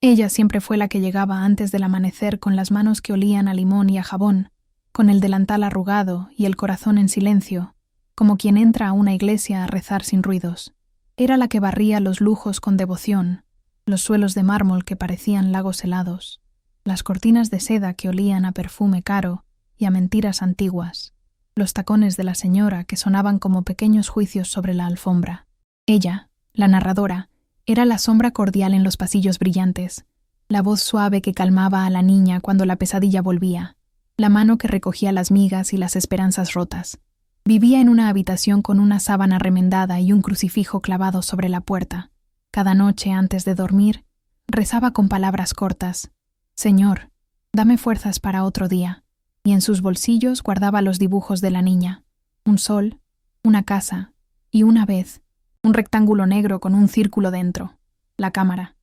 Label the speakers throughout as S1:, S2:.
S1: Ella siempre fue la que llegaba antes del amanecer con las manos que olían a limón y a jabón, con el delantal arrugado y el corazón en silencio, como quien entra a una iglesia a rezar sin ruidos. Era la que barría los lujos con devoción, los suelos de mármol que parecían lagos helados, las cortinas de seda que olían a perfume caro y a mentiras antiguas, los tacones de la señora que sonaban como pequeños juicios sobre la alfombra. Ella, la narradora, era la sombra cordial en los pasillos brillantes, la voz suave que calmaba a la niña cuando la pesadilla volvía, la mano que recogía las migas y las esperanzas rotas. Vivía en una habitación con una sábana remendada y un crucifijo clavado sobre la puerta. Cada noche, antes de dormir, rezaba con palabras cortas: «Señor, dame fuerzas para otro día», y en sus bolsillos guardaba los dibujos de la niña: un sol, una casa y, una vez, un rectángulo negro con un círculo dentro. La cámara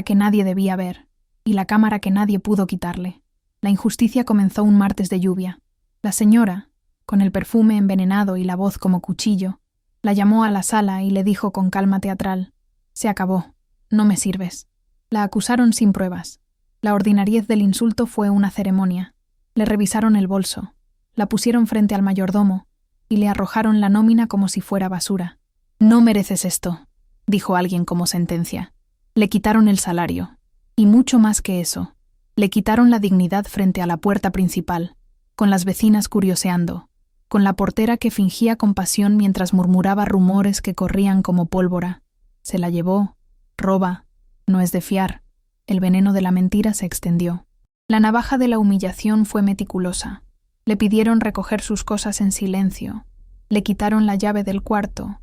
S1: que nadie debía ver, y la cámara que nadie pudo quitarle. La injusticia comenzó un martes de lluvia. La señora, con el perfume envenenado y la voz como cuchillo, la llamó a la sala y le dijo con calma teatral: «Se acabó, no me sirves». La acusaron sin pruebas. La ordinariez del insulto fue una ceremonia. Le revisaron el bolso, la pusieron frente al mayordomo y le arrojaron la nómina como si fuera basura. «No mereces esto», dijo alguien como sentencia. Le quitaron el salario, y mucho más que eso. Le quitaron la dignidad frente a la puerta principal, con las vecinas curioseando, con la portera que fingía compasión mientras murmuraba rumores que corrían como pólvora. Se la llevó, roba, no es de fiar. El veneno de la mentira se extendió. La navaja de la humillación fue meticulosa. Le pidieron recoger sus cosas en silencio. Le quitaron la llave del cuarto.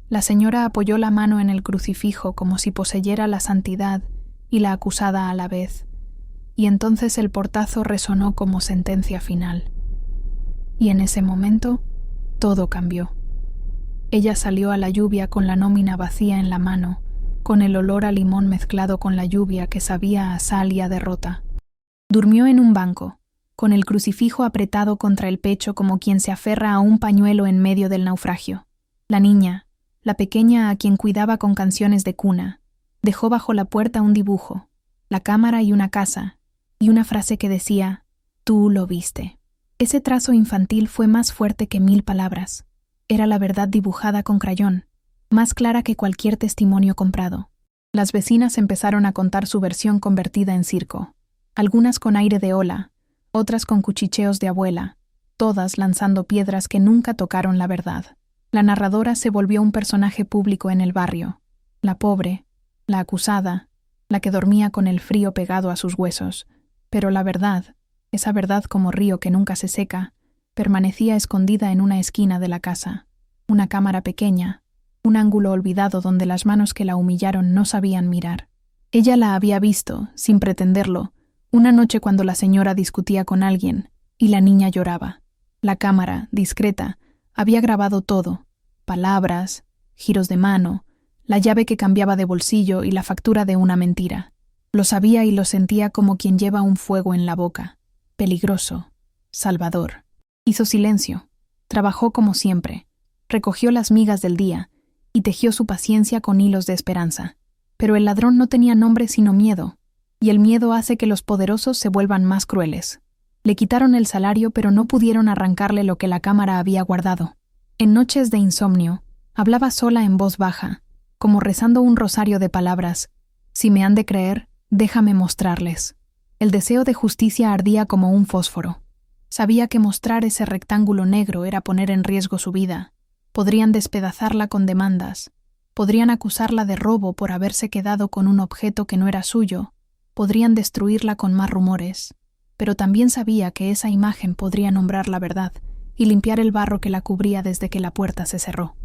S1: La señora apoyó la mano en el crucifijo como si poseyera la santidad y la acusada a la vez. Y entonces el portazo resonó como sentencia final. Y en ese momento, todo cambió. Ella salió a la lluvia con la nómina vacía en la mano, con el olor a limón mezclado con la lluvia que sabía a sal y a derrota. Durmió en un banco, con el crucifijo apretado contra el pecho como quien se aferra a un pañuelo en medio del naufragio. La niña, la pequeña a quien cuidaba con canciones de cuna, dejó bajo la puerta un dibujo, la cámara y una casa, y una frase que decía: «Tú lo viste». Ese trazo infantil fue más fuerte que 1000 palabras. Era la verdad dibujada con crayón, más clara que cualquier testimonio comprado. Las vecinas empezaron a contar su versión convertida en circo, algunas con aire de ola, otras con cuchicheos de abuela, todas lanzando piedras que nunca tocaron la verdad. La narradora se volvió un personaje público en el barrio, la pobre, la acusada, la que dormía con el frío pegado a sus huesos, pero la verdad, esa verdad como río que nunca se seca, permanecía escondida en una esquina de la casa, una cámara pequeña, un ángulo olvidado donde las manos que la humillaron no sabían mirar. Ella la había visto, sin pretenderlo, una noche cuando la señora discutía con alguien y la niña lloraba. La cámara, discreta, había grabado todo: palabras, giros de mano, la llave que cambiaba de bolsillo y la factura de una mentira. Lo sabía y lo sentía como quien lleva un fuego en la boca. Peligroso, salvador. Hizo silencio, trabajó como siempre, recogió las migas del día y tejió su paciencia con hilos de esperanza. Pero el ladrón no tenía nombre sino miedo, y el miedo hace que los poderosos se vuelvan más crueles. Le quitaron el salario, pero no pudieron arrancarle lo que la cámara había guardado. En noches de insomnio, hablaba sola en voz baja, como rezando un rosario de palabras: «Si me han de creer, déjame mostrarles». El deseo de justicia ardía como un fósforo. Sabía que mostrar ese rectángulo negro era poner en riesgo su vida. Podrían despedazarla con demandas. Podrían acusarla de robo por haberse quedado con un objeto que no era suyo. Podrían destruirla con más rumores. Pero también sabía que esa imagen podría nombrar la verdad y limpiar el barro que la cubría desde que la puerta se cerró.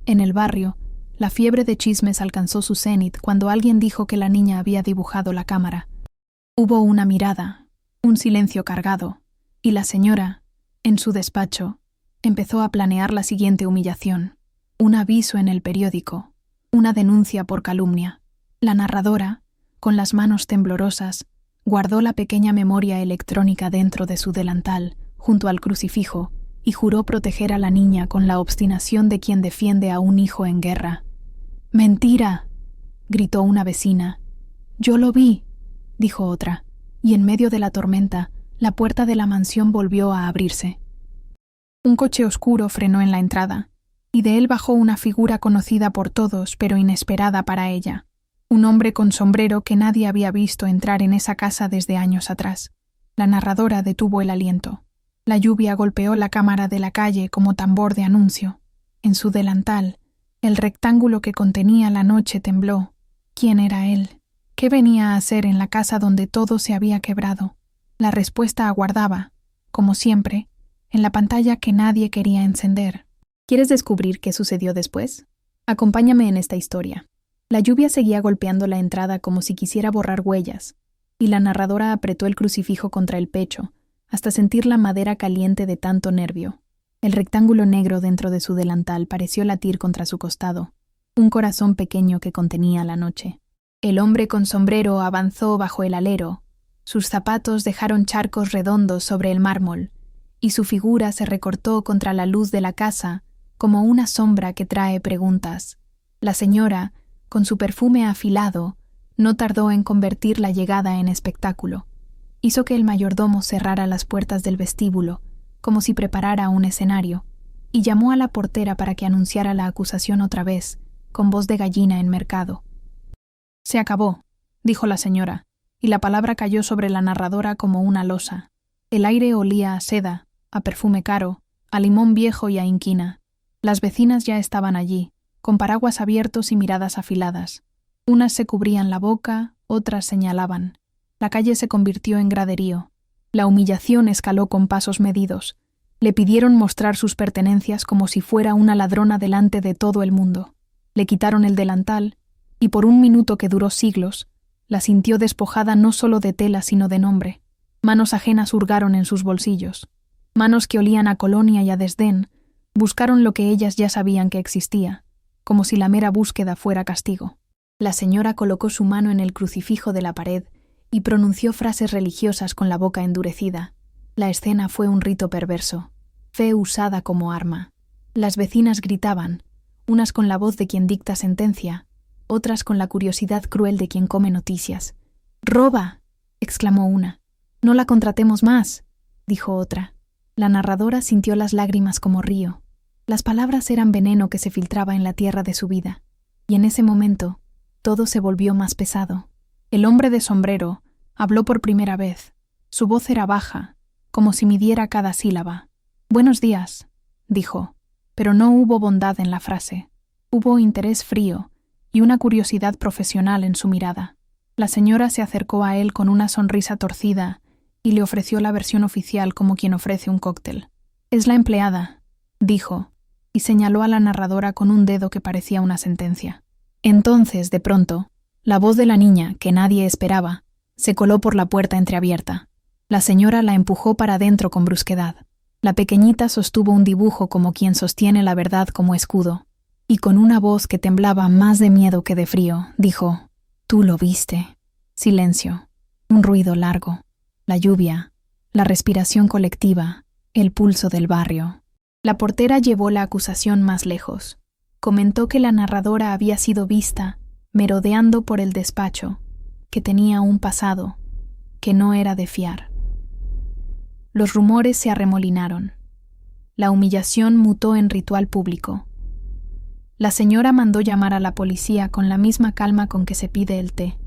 S1: En el barrio, la fiebre de chismes alcanzó su cenit cuando alguien dijo que la niña había dibujado la cámara. Hubo una mirada, un silencio cargado, y la señora, en su despacho, empezó a planear la siguiente humillación: un aviso en el periódico, una denuncia por calumnia. La narradora, con las manos temblorosas, guardó la pequeña memoria electrónica dentro de su delantal, junto al crucifijo, y juró proteger a la niña con la obstinación de quien defiende a un hijo en guerra. «¡Mentira!», gritó una vecina, Yo lo vi, dijo otra, y en medio de la tormenta, la puerta de la mansión volvió a abrirse. Un coche oscuro frenó en la entrada, y de él bajó una figura conocida por todos, pero inesperada para ella. Un hombre con sombrero que nadie había visto entrar en esa casa desde años atrás. La narradora detuvo el aliento. La lluvia golpeó la cámara de la calle como tambor de anuncio. En su delantal, el rectángulo que contenía la noche tembló. ¿Quién era él? ¿Qué venía a hacer en la casa donde todo se había quebrado? La respuesta aguardaba, como siempre, en la pantalla que nadie quería encender. ¿Quieres descubrir qué sucedió después? Acompáñame en esta historia. La lluvia seguía golpeando la entrada como si quisiera borrar huellas, y la narradora apretó el crucifijo contra el pecho, hasta sentir la madera caliente de tanto nervio. El rectángulo negro dentro de su delantal pareció latir contra su costado, un corazón pequeño que contenía la noche. El hombre con sombrero avanzó bajo el alero. Sus zapatos dejaron charcos redondos sobre el mármol, y su figura se recortó contra la luz de la casa como una sombra que trae preguntas. La señora, con su perfume afilado, no tardó en convertir la llegada en espectáculo. Hizo que el mayordomo cerrara las puertas del vestíbulo, como si preparara un escenario, y llamó a la portera para que anunciara la acusación otra vez, con voz de gallina en mercado. «Se acabó», dijo la señora, y la palabra cayó sobre la narradora como una losa. El aire olía a seda, a perfume caro, a limón viejo y a inquina. Las vecinas ya estaban allí, con paraguas abiertos y miradas afiladas. Unas se cubrían la boca, otras señalaban. La calle se convirtió en graderío. La humillación escaló con pasos medidos. Le pidieron mostrar sus pertenencias como si fuera una ladrona delante de todo el mundo. Le quitaron el delantal, y por un minuto que duró siglos, la sintió despojada no solo de tela sino de nombre. Manos ajenas hurgaron en sus bolsillos. Manos que olían a colonia y a desdén, buscaron lo que ellas ya sabían que existía, como si la mera búsqueda fuera castigo. La señora colocó su mano en el crucifijo de la pared y pronunció frases religiosas con la boca endurecida. La escena fue un rito perverso, fe usada como arma. Las vecinas gritaban, unas con la voz de quien dicta sentencia, otras con la curiosidad cruel de quien come noticias. «¡Roba!», exclamó una. «No la contratemos más», dijo otra. La narradora sintió las lágrimas como río. Las palabras eran veneno que se filtraba en la tierra de su vida, y en ese momento todo se volvió más pesado. El hombre de sombrero habló por primera vez. Su voz era baja, como si midiera cada sílaba. «Buenos días», dijo, pero no hubo bondad en la frase. Hubo interés frío y una curiosidad profesional en su mirada. La señora se acercó a él con una sonrisa torcida y le ofreció la versión oficial como quien ofrece un cóctel. «Es la empleada», dijo, y señaló a la narradora con un dedo que parecía una sentencia. Entonces, de pronto, la voz de la niña, que nadie esperaba, se coló por la puerta entreabierta. La señora la empujó para adentro con brusquedad. La pequeñita sostuvo un dibujo como quien sostiene la verdad como escudo, y con una voz que temblaba más de miedo que de frío, dijo: «Tú lo viste». Silencio, un ruido largo, la lluvia, la respiración colectiva, el pulso del barrio. La portera llevó la acusación más lejos. Comentó que la narradora había sido vista merodeando por el despacho, que tenía un pasado, que no era de fiar. Los rumores se arremolinaron. La humillación mutó en ritual público. La señora mandó llamar a la policía con la misma calma con que se pide el té.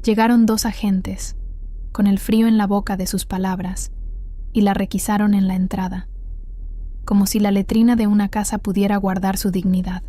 S1: Llegaron 2 agentes, con el frío en la boca de sus palabras, y la requisaron en la entrada, como si la letrina de una casa pudiera guardar su dignidad.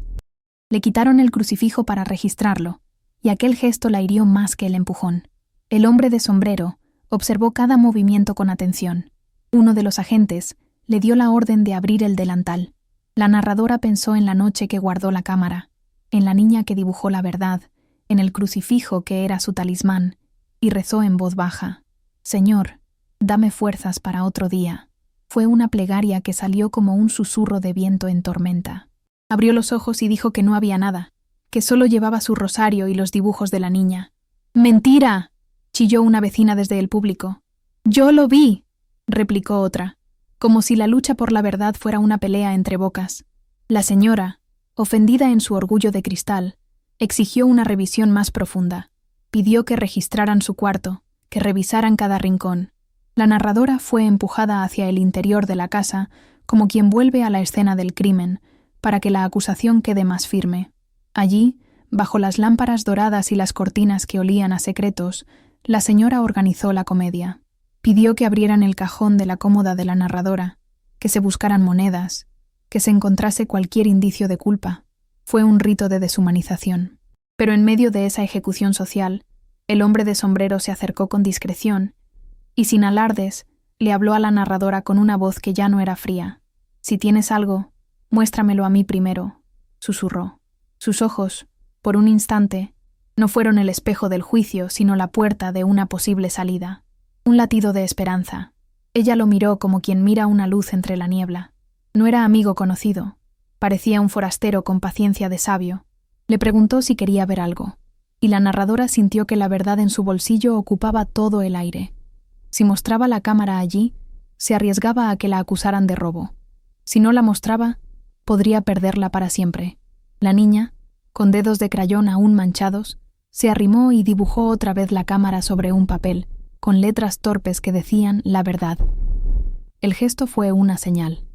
S1: Le quitaron el crucifijo para registrarlo, y aquel gesto la hirió más que el empujón. El hombre de sombrero observó cada movimiento con atención. Uno de los agentes le dio la orden de abrir el delantal. La narradora pensó en la noche que guardó la cámara, en la niña que dibujó la verdad, en el crucifijo que era su talismán, y rezó en voz baja: «Señor, dame fuerzas para otro día». Fue una plegaria que salió como un susurro de viento en tormenta. Abrió los ojos y dijo que no había nada, que solo llevaba su rosario y los dibujos de la niña. «¡Mentira!», chilló una vecina desde el público. «Yo lo vi», replicó otra, como si la lucha por la verdad fuera una pelea entre bocas. La señora, ofendida en su orgullo de cristal, exigió una revisión más profunda. Pidió que registraran su cuarto, que revisaran cada rincón. La narradora fue empujada hacia el interior de la casa como quien vuelve a la escena del crimen, para que la acusación quede más firme. Allí, bajo las lámparas doradas y las cortinas que olían a secretos, la señora organizó la comedia. Pidió que abrieran el cajón de la cómoda de la narradora, que se buscaran monedas, que se encontrase cualquier indicio de culpa. Fue un rito de deshumanización. Pero en medio de esa ejecución social, el hombre de sombrero se acercó con discreción y, sin alardes, le habló a la narradora con una voz que ya no era fría. «Si tienes algo, muéstramelo a mí primero», susurró. Sus ojos, por un instante, no fueron el espejo del juicio, sino la puerta de una posible salida. Un latido de esperanza. Ella lo miró como quien mira una luz entre la niebla. No era amigo conocido. Parecía un forastero con paciencia de sabio. Le preguntó si quería ver algo, y la narradora sintió que la verdad en su bolsillo ocupaba todo el aire. Si mostraba la cámara allí, se arriesgaba a que la acusaran de robo. Si no la mostraba, podría perderla para siempre. La niña, con dedos de crayón aún manchados, se arrimó y dibujó otra vez la cámara sobre un papel, con letras torpes que decían la verdad. El gesto fue una señal.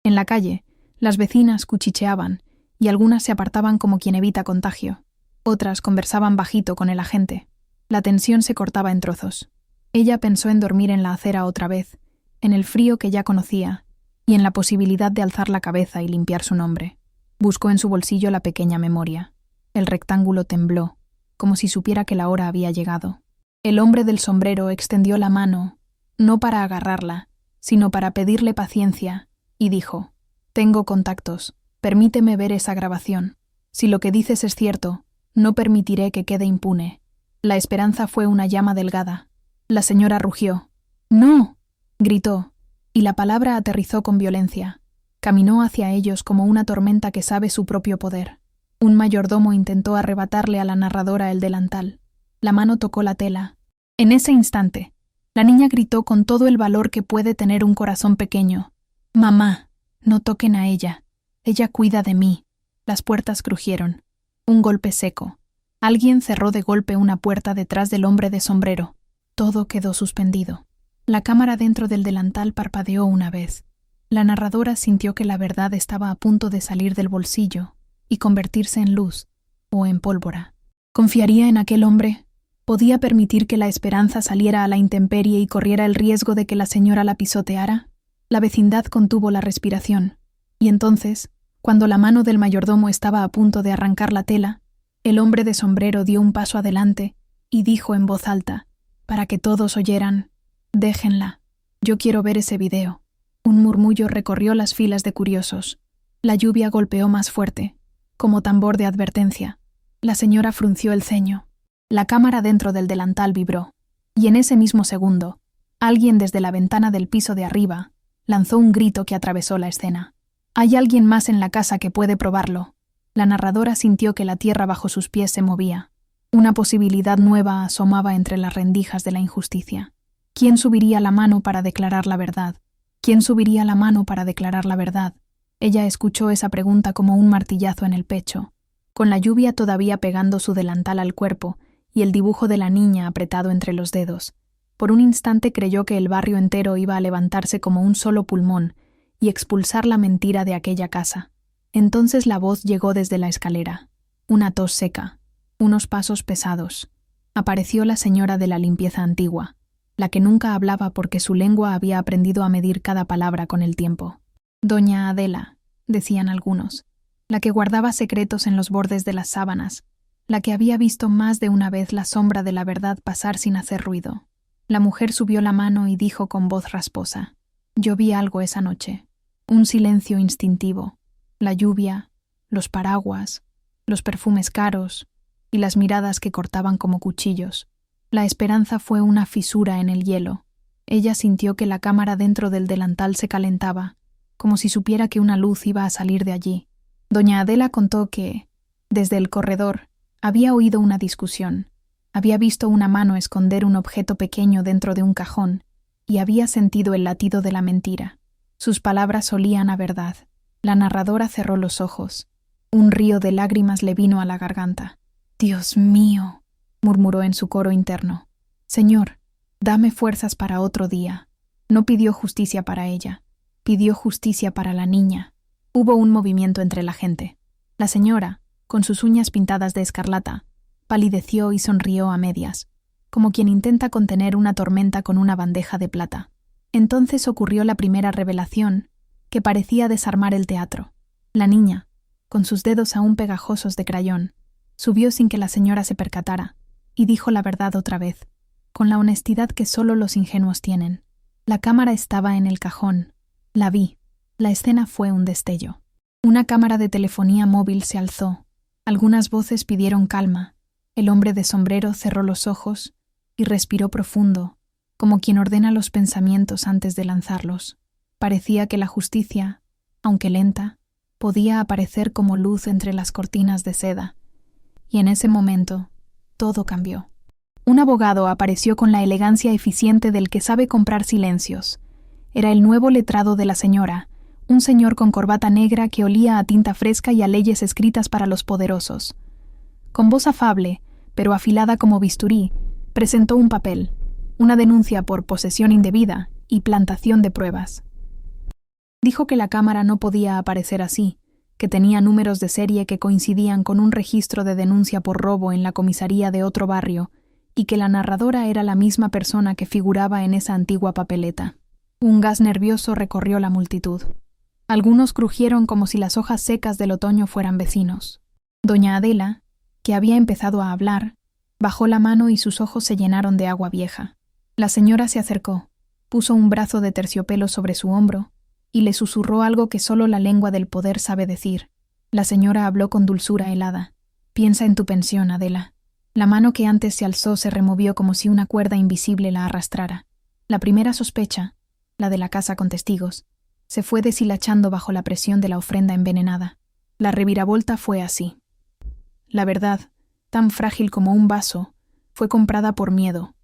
S1: En la calle, las vecinas cuchicheaban, y algunas se apartaban como quien evita contagio. Otras conversaban bajito con el agente. La tensión se cortaba en trozos. Ella pensó en dormir en la acera otra vez, en el frío que ya conocía, y en la posibilidad de alzar la cabeza y limpiar su nombre. Buscó en su bolsillo la pequeña memoria. El rectángulo tembló, como si supiera que la hora había llegado. El hombre del sombrero extendió la mano, no para agarrarla, sino para pedirle paciencia, y dijo: «Tengo contactos. Permíteme ver esa grabación. Si lo que dices es cierto, no permitiré que quede impune». La esperanza fue una llama delgada. La señora rugió. «¡No!», gritó, y la palabra aterrizó con violencia. Caminó hacia ellos como una tormenta que sabe su propio poder. Un mayordomo intentó arrebatarle a la narradora el delantal. La mano tocó la tela. En ese instante, la niña gritó con todo el valor que puede tener un corazón pequeño: «Mamá, no toquen a ella. Ella cuida de mí». Las puertas crujieron. Un golpe seco. Alguien cerró de golpe una puerta detrás del hombre de sombrero. Todo quedó suspendido. La cámara dentro del delantal parpadeó una vez. La narradora sintió que la verdad estaba a punto de salir del bolsillo y convertirse en luz o en pólvora. ¿Confiaría en aquel hombre? ¿Podía permitir que la esperanza saliera a la intemperie y corriera el riesgo de que la señora la pisoteara? La vecindad contuvo la respiración. Y entonces, cuando la mano del mayordomo estaba a punto de arrancar la tela, el hombre de sombrero dio un paso adelante y dijo en voz alta, para que todos oyeran: «Déjenla. Yo quiero ver ese video». Un murmullo recorrió las filas de curiosos. La lluvia golpeó más fuerte, como tambor de advertencia. La señora frunció el ceño. La cámara dentro del delantal vibró, y en ese mismo segundo, alguien desde la ventana del piso de arriba lanzó un grito que atravesó la escena. «Hay alguien más en la casa que puede probarlo». La narradora sintió que la tierra bajo sus pies se movía. Una posibilidad nueva asomaba entre las rendijas de la injusticia. ¿Quién subiría la mano para declarar la verdad? ¿Quién subiría la mano para declarar la verdad? Ella escuchó esa pregunta como un martillazo en el pecho, con la lluvia todavía pegando su delantal al cuerpo y el dibujo de la niña apretado entre los dedos. Por un instante creyó que el barrio entero iba a levantarse como un solo pulmón y expulsar la mentira de aquella casa. Entonces la voz llegó desde la escalera. Una tos seca, unos pasos pesados. Apareció la señora de la limpieza antigua, la que nunca hablaba porque su lengua había aprendido a medir cada palabra con el tiempo. «Doña Adela», decían algunos, la que guardaba secretos en los bordes de las sábanas, la que había visto más de una vez la sombra de la verdad pasar sin hacer ruido. La mujer subió la mano y dijo con voz rasposa: «Yo vi algo esa noche, un silencio instintivo, la lluvia, los paraguas, los perfumes caros y las miradas que cortaban como cuchillos. La esperanza fue una fisura en el hielo. Ella sintió que la cámara dentro del delantal se calentaba, como si supiera que una luz iba a salir de allí. Doña Adela contó que, desde el corredor, había oído una discusión, había visto una mano esconder un objeto pequeño dentro de un cajón y había sentido el latido de la mentira. Sus palabras olían a verdad. La narradora cerró los ojos. Un río de lágrimas le vino a la garganta. «Dios mío», murmuró en su coro interno. Señor, dame fuerzas para otro día. No pidió justicia para ella, pidió justicia para la niña. Hubo un movimiento entre la gente. La señora, con sus uñas pintadas de escarlata, palideció y sonrió a medias, como quien intenta contener una tormenta con una bandeja de plata. Entonces ocurrió la primera revelación, que parecía desarmar el teatro. La niña, con sus dedos aún pegajosos de crayón, subió sin que la señora se percatara, y dijo la verdad otra vez, con la honestidad que solo los ingenuos tienen. La cámara estaba en el cajón. La vi. La escena fue un destello. Una cámara de telefonía móvil se alzó. Algunas voces pidieron calma. El hombre de sombrero cerró los ojos y respiró profundo, como quien ordena los pensamientos antes de lanzarlos. Parecía que la justicia, aunque lenta, podía aparecer como luz entre las cortinas de seda. Y en ese momento, todo cambió. Un abogado apareció con la elegancia eficiente del que sabe comprar silencios. Era el nuevo letrado de la señora, un señor con corbata negra que olía a tinta fresca y a leyes escritas para los poderosos. Con voz afable, pero afilada como bisturí, presentó un papel, una denuncia por posesión indebida y plantación de pruebas. Dijo que la cámara no podía aparecer así, que tenía números de serie que coincidían con un registro de denuncia por robo en la comisaría de otro barrio y que la narradora era la misma persona que figuraba en esa antigua papeleta. Un gas nervioso recorrió la multitud. Algunos crujieron como si las hojas secas del otoño fueran vecinos. Doña Adela, que había empezado a hablar, bajó la mano y sus ojos se llenaron de agua vieja. La señora se acercó, puso un brazo de terciopelo sobre su hombro y le susurró algo que solo la lengua del poder sabe decir. La señora habló con dulzura helada. «Piensa en tu pensión, Adela». La mano que antes se alzó se removió como si una cuerda invisible la arrastrara. La primera sospecha, la de la casa con testigos, se fue deshilachando bajo la presión de la ofrenda envenenada. La reviravolta fue así. La verdad, tan frágil como un vaso, fue comprada por miedo.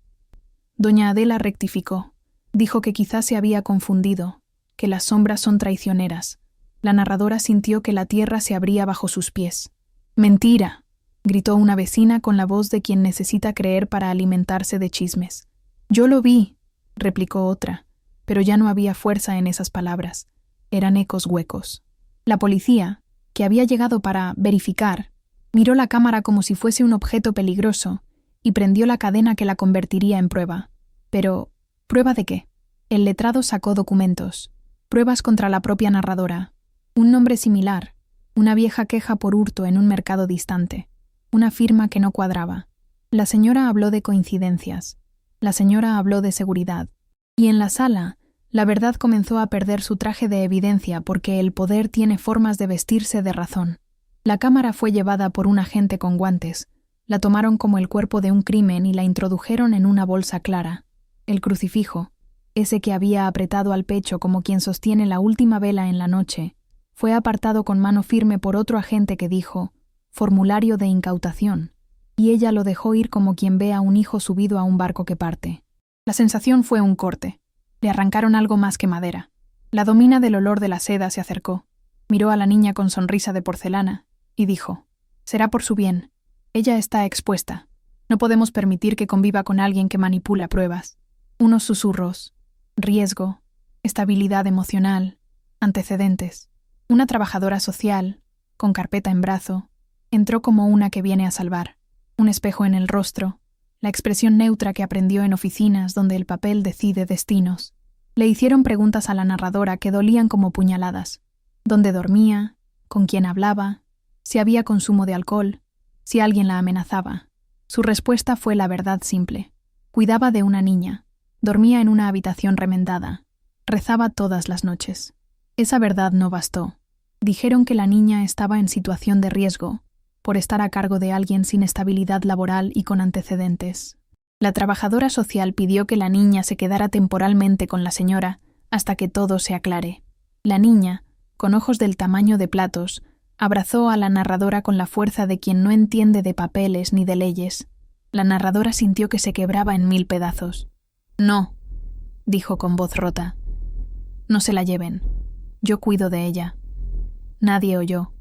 S1: Doña Adela rectificó. Dijo que quizás se había confundido, que las sombras son traicioneras. La narradora sintió que la tierra se abría bajo sus pies. «¡Mentira!», gritó una vecina con la voz de quien necesita creer para alimentarse de chismes. «Yo lo vi», replicó otra, pero ya no había fuerza en esas palabras. Eran ecos huecos. La policía, que había llegado para verificar, miró la cámara como si fuese un objeto peligroso y prendió la cadena que la convertiría en prueba. Pero, ¿prueba de qué? El letrado sacó documentos, pruebas contra la propia narradora, un nombre similar, una vieja queja por hurto en un mercado distante, una firma que no cuadraba. La señora habló de coincidencias, la señora habló de seguridad, y en la sala, la verdad comenzó a perder su traje de evidencia porque el poder tiene formas de vestirse de razón. La cámara fue llevada por un agente con guantes, la tomaron como el cuerpo de un crimen y la introdujeron en una bolsa clara. El crucifijo, ese que había apretado al pecho como quien sostiene la última vela en la noche, fue apartado con mano firme por otro agente que dijo «formulario de incautación», y ella lo dejó ir como quien ve a un hijo subido a un barco que parte. La sensación fue un corte. Le arrancaron algo más que madera. La domina del olor de la seda se acercó, miró a la niña con sonrisa de porcelana y dijo: «Será por su bien. Ella está expuesta. No podemos permitir que conviva con alguien que manipula pruebas». Unos susurros. Riesgo. Estabilidad emocional. Antecedentes. Una trabajadora social, con carpeta en brazo, entró como una que viene a salvar. Un espejo en el rostro. La expresión neutra que aprendió en oficinas donde el papel decide destinos. Le hicieron preguntas a la narradora que dolían como puñaladas. ¿Dónde dormía? ¿Con quién hablaba? ¿Si había consumo de alcohol? ¿Si alguien la amenazaba? Su respuesta fue la verdad simple. Cuidaba de una niña. Dormía en una habitación remendada. Rezaba todas las noches. Esa verdad no bastó. Dijeron que la niña estaba en situación de riesgo, por estar a cargo de alguien sin estabilidad laboral y con antecedentes. La trabajadora social pidió que la niña se quedara temporalmente con la señora hasta que todo se aclare. La niña, con ojos del tamaño de platos, abrazó a la narradora con la fuerza de quien no entiende de papeles ni de leyes. La narradora sintió que se quebraba en 1000 pedazos. «No», dijo con voz rota. «No se la lleven. Yo cuido de ella». Nadie oyó.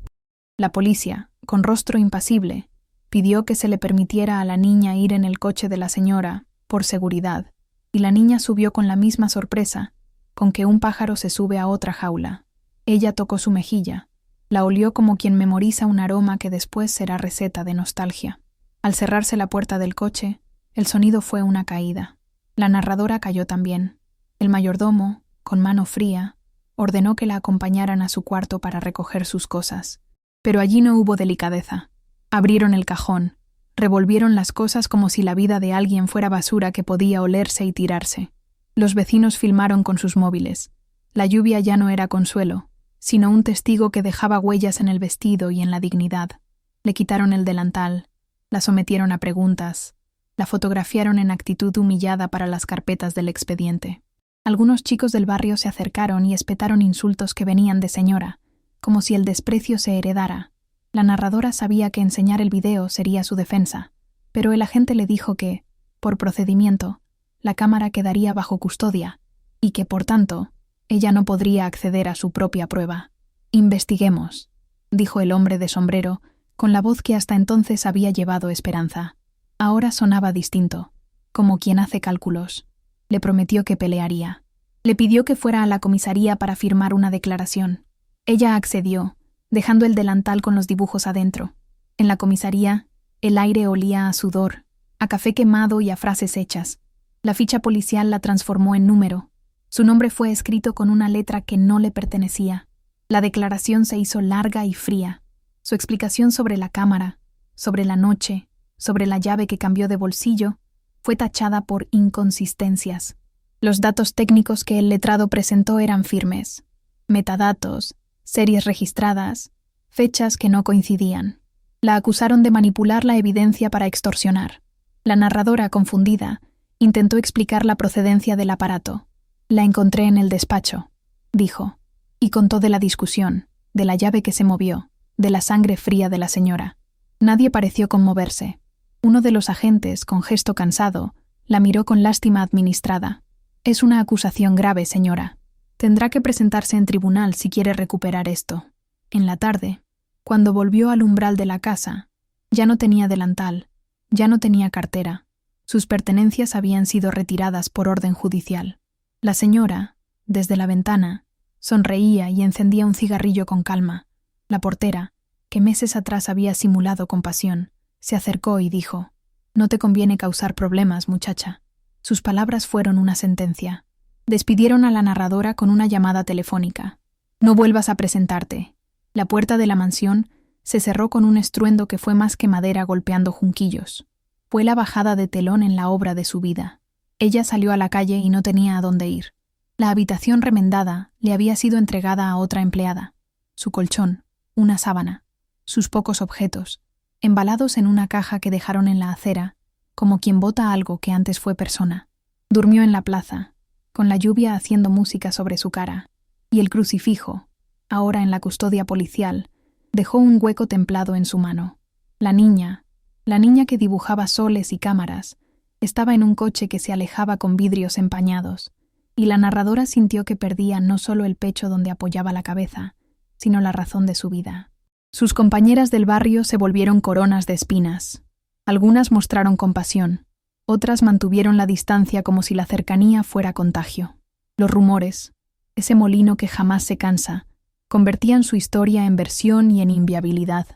S1: La policía, con rostro impasible, Pidió que se le permitiera a la niña ir en el coche de la señora, por seguridad, y la niña subió con la misma sorpresa con que un pájaro se sube a otra jaula. Ella tocó su mejilla, la olió como quien memoriza un aroma que después será receta de nostalgia. Al cerrarse la puerta del coche, el sonido fue una caída. La narradora cayó también. El mayordomo, con mano fría, ordenó que la acompañaran a su cuarto para recoger sus cosas. Pero allí no hubo delicadeza. Abrieron el cajón, revolvieron las cosas como si la vida de alguien fuera basura que podía olerse y tirarse. Los vecinos filmaron con sus móviles. La lluvia ya no era consuelo, sino un testigo que dejaba huellas en el vestido y en la dignidad. Le quitaron el delantal, la sometieron a preguntas, la fotografiaron en actitud humillada para las carpetas del expediente. Algunos chicos del barrio se acercaron y espetaron insultos que venían de señora, como si el desprecio se heredara. La narradora sabía que enseñar el video sería su defensa, pero el agente le dijo que, por procedimiento, la cámara quedaría bajo custodia y que, por tanto, ella no podría acceder a su propia prueba. «Investiguemos», dijo el hombre de sombrero, con la voz que hasta entonces había llevado esperanza. Ahora sonaba distinto, como quien hace cálculos. Le prometió que pelearía. Le pidió que fuera a la comisaría para firmar una declaración. Ella accedió, dejando el delantal con los dibujos adentro. En la comisaría, el aire olía a sudor, a café quemado y a frases hechas. La ficha policial la transformó en número. Su nombre fue escrito con una letra que no le pertenecía. La declaración se hizo larga y fría. Su explicación sobre la cámara, sobre la noche, sobre la llave que cambió de bolsillo, fue tachada por inconsistencias. Los datos técnicos que el letrado presentó eran firmes. Metadatos, series registradas, fechas que no coincidían. La acusaron de manipular la evidencia para extorsionar. La narradora, confundida, intentó explicar la procedencia del aparato. «La encontré en el despacho», dijo, y contó de la discusión, de la llave que se movió, de la sangre fría de la señora. Nadie pareció conmoverse. Uno de los agentes, con gesto cansado, la miró con lástima administrada. «Es una acusación grave, señora. Tendrá que presentarse en tribunal si quiere recuperar esto». En la tarde, cuando volvió al umbral de la casa, ya no tenía delantal, ya no tenía cartera. Sus pertenencias habían sido retiradas por orden judicial. La señora, desde la ventana, sonreía y encendía un cigarrillo con calma. La portera, que meses atrás había simulado compasión, se acercó y dijo: «No te conviene causar problemas, muchacha». Sus palabras fueron una sentencia. Despidieron a la narradora con una llamada telefónica. «No vuelvas a presentarte». La puerta de la mansión se cerró con un estruendo que fue más que madera golpeando junquillos. Fue la bajada de telón en la obra de su vida. Ella salió a la calle y no tenía a dónde ir. La habitación remendada le había sido entregada a otra empleada. Su colchón, una sábana, sus pocos objetos, embalados en una caja que dejaron en la acera, como quien bota algo que antes fue persona. Durmió en la plaza, con la lluvia haciendo música sobre su cara, y el crucifijo, ahora en la custodia policial, dejó un hueco templado en su mano. La niña que dibujaba soles y cámaras, estaba en un coche que se alejaba con vidrios empañados, y la narradora sintió que perdía no solo el pecho donde apoyaba la cabeza, sino la razón de su vida. Sus compañeras del barrio se volvieron coronas de espinas. Algunas mostraron compasión, otras mantuvieron la distancia como si la cercanía fuera contagio. Los rumores, ese molino que jamás se cansa, convertían su historia en versión y en inviabilidad,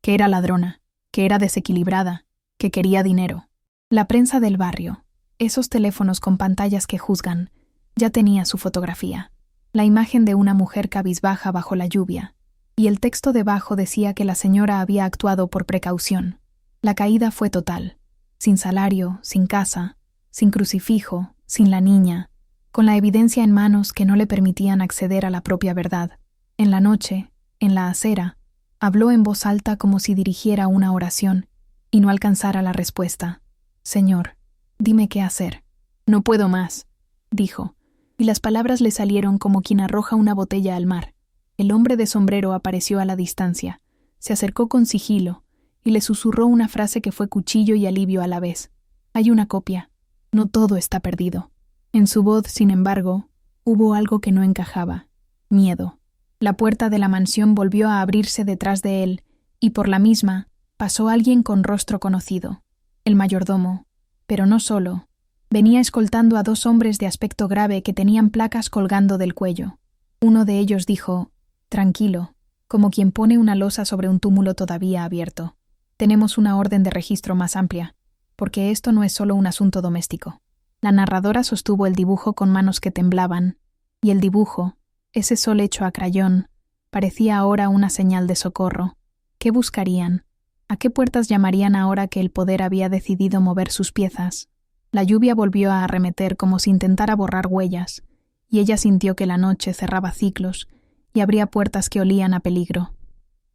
S1: que era ladrona, que era desequilibrada, que quería dinero. La prensa del barrio, esos teléfonos con pantallas que juzgan, ya tenía su fotografía, la imagen de una mujer cabizbaja bajo la lluvia, y el texto debajo decía que la señora había actuado por precaución. La caída fue total, sin salario, sin casa, sin crucifijo, sin la niña, con la evidencia en manos que no le permitían acceder a la propia verdad. En la noche, en la acera, habló en voz alta como si dirigiera una oración, y no alcanzara la respuesta. «Señor, dime qué hacer». «No puedo más», dijo, y las palabras le salieron como quien arroja una botella al mar. El hombre de sombrero apareció a la distancia, se acercó con sigilo, y le susurró una frase que fue cuchillo y alivio a la vez. «Hay una copia. No todo está perdido». En su voz, sin embargo, hubo algo que no encajaba: miedo. La puerta de la mansión volvió a abrirse detrás de él, y por la misma pasó alguien con rostro conocido, el mayordomo, pero no solo. Venía escoltando a 2 hombres de aspecto grave que tenían placas colgando del cuello. Uno de ellos dijo, tranquilo, como quien pone una losa sobre un túmulo todavía abierto. Tenemos una orden de registro más amplia, porque esto no es solo un asunto doméstico. La narradora sostuvo el dibujo con manos que temblaban, y el dibujo, ese sol hecho a crayón, parecía ahora una señal de socorro. ¿Qué buscarían? ¿A qué puertas llamarían ahora que el poder había decidido mover sus piezas? La lluvia volvió a arremeter como si intentara borrar huellas, y ella sintió que la noche cerraba ciclos y abría puertas que olían a peligro.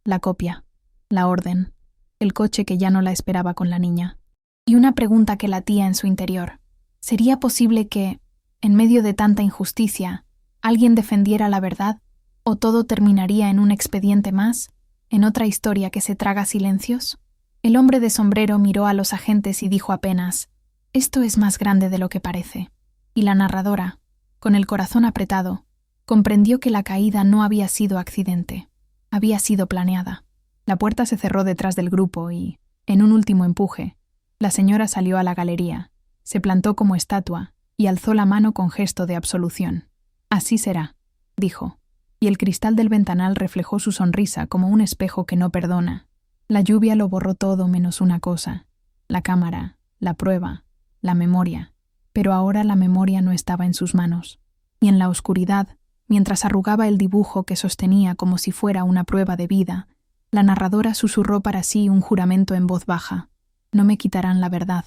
S1: La copia, la orden, el coche que ya no la esperaba con la niña. Y una pregunta que latía en su interior. ¿Sería posible que, en medio de tanta injusticia, alguien defendiera la verdad? ¿O todo terminaría en un expediente más, en otra historia que se traga silencios? El hombre de sombrero miró a los agentes y dijo apenas, «Esto es más grande de lo que parece». Y la narradora, con el corazón apretado, comprendió que la caída no había sido accidente, había sido planeada. La puerta se cerró detrás del grupo y, en un último empuje, la señora salió a la galería, se plantó como estatua y alzó la mano con gesto de absolución. «Así será», dijo, y el cristal del ventanal reflejó su sonrisa como un espejo que no perdona. La lluvia lo borró todo menos una cosa, la cámara, la prueba, la memoria. Pero ahora la memoria no estaba en sus manos. Y en la oscuridad, mientras arrugaba el dibujo que sostenía como si fuera una prueba de vida, la narradora susurró para sí un juramento en voz baja. «No me quitarán la verdad,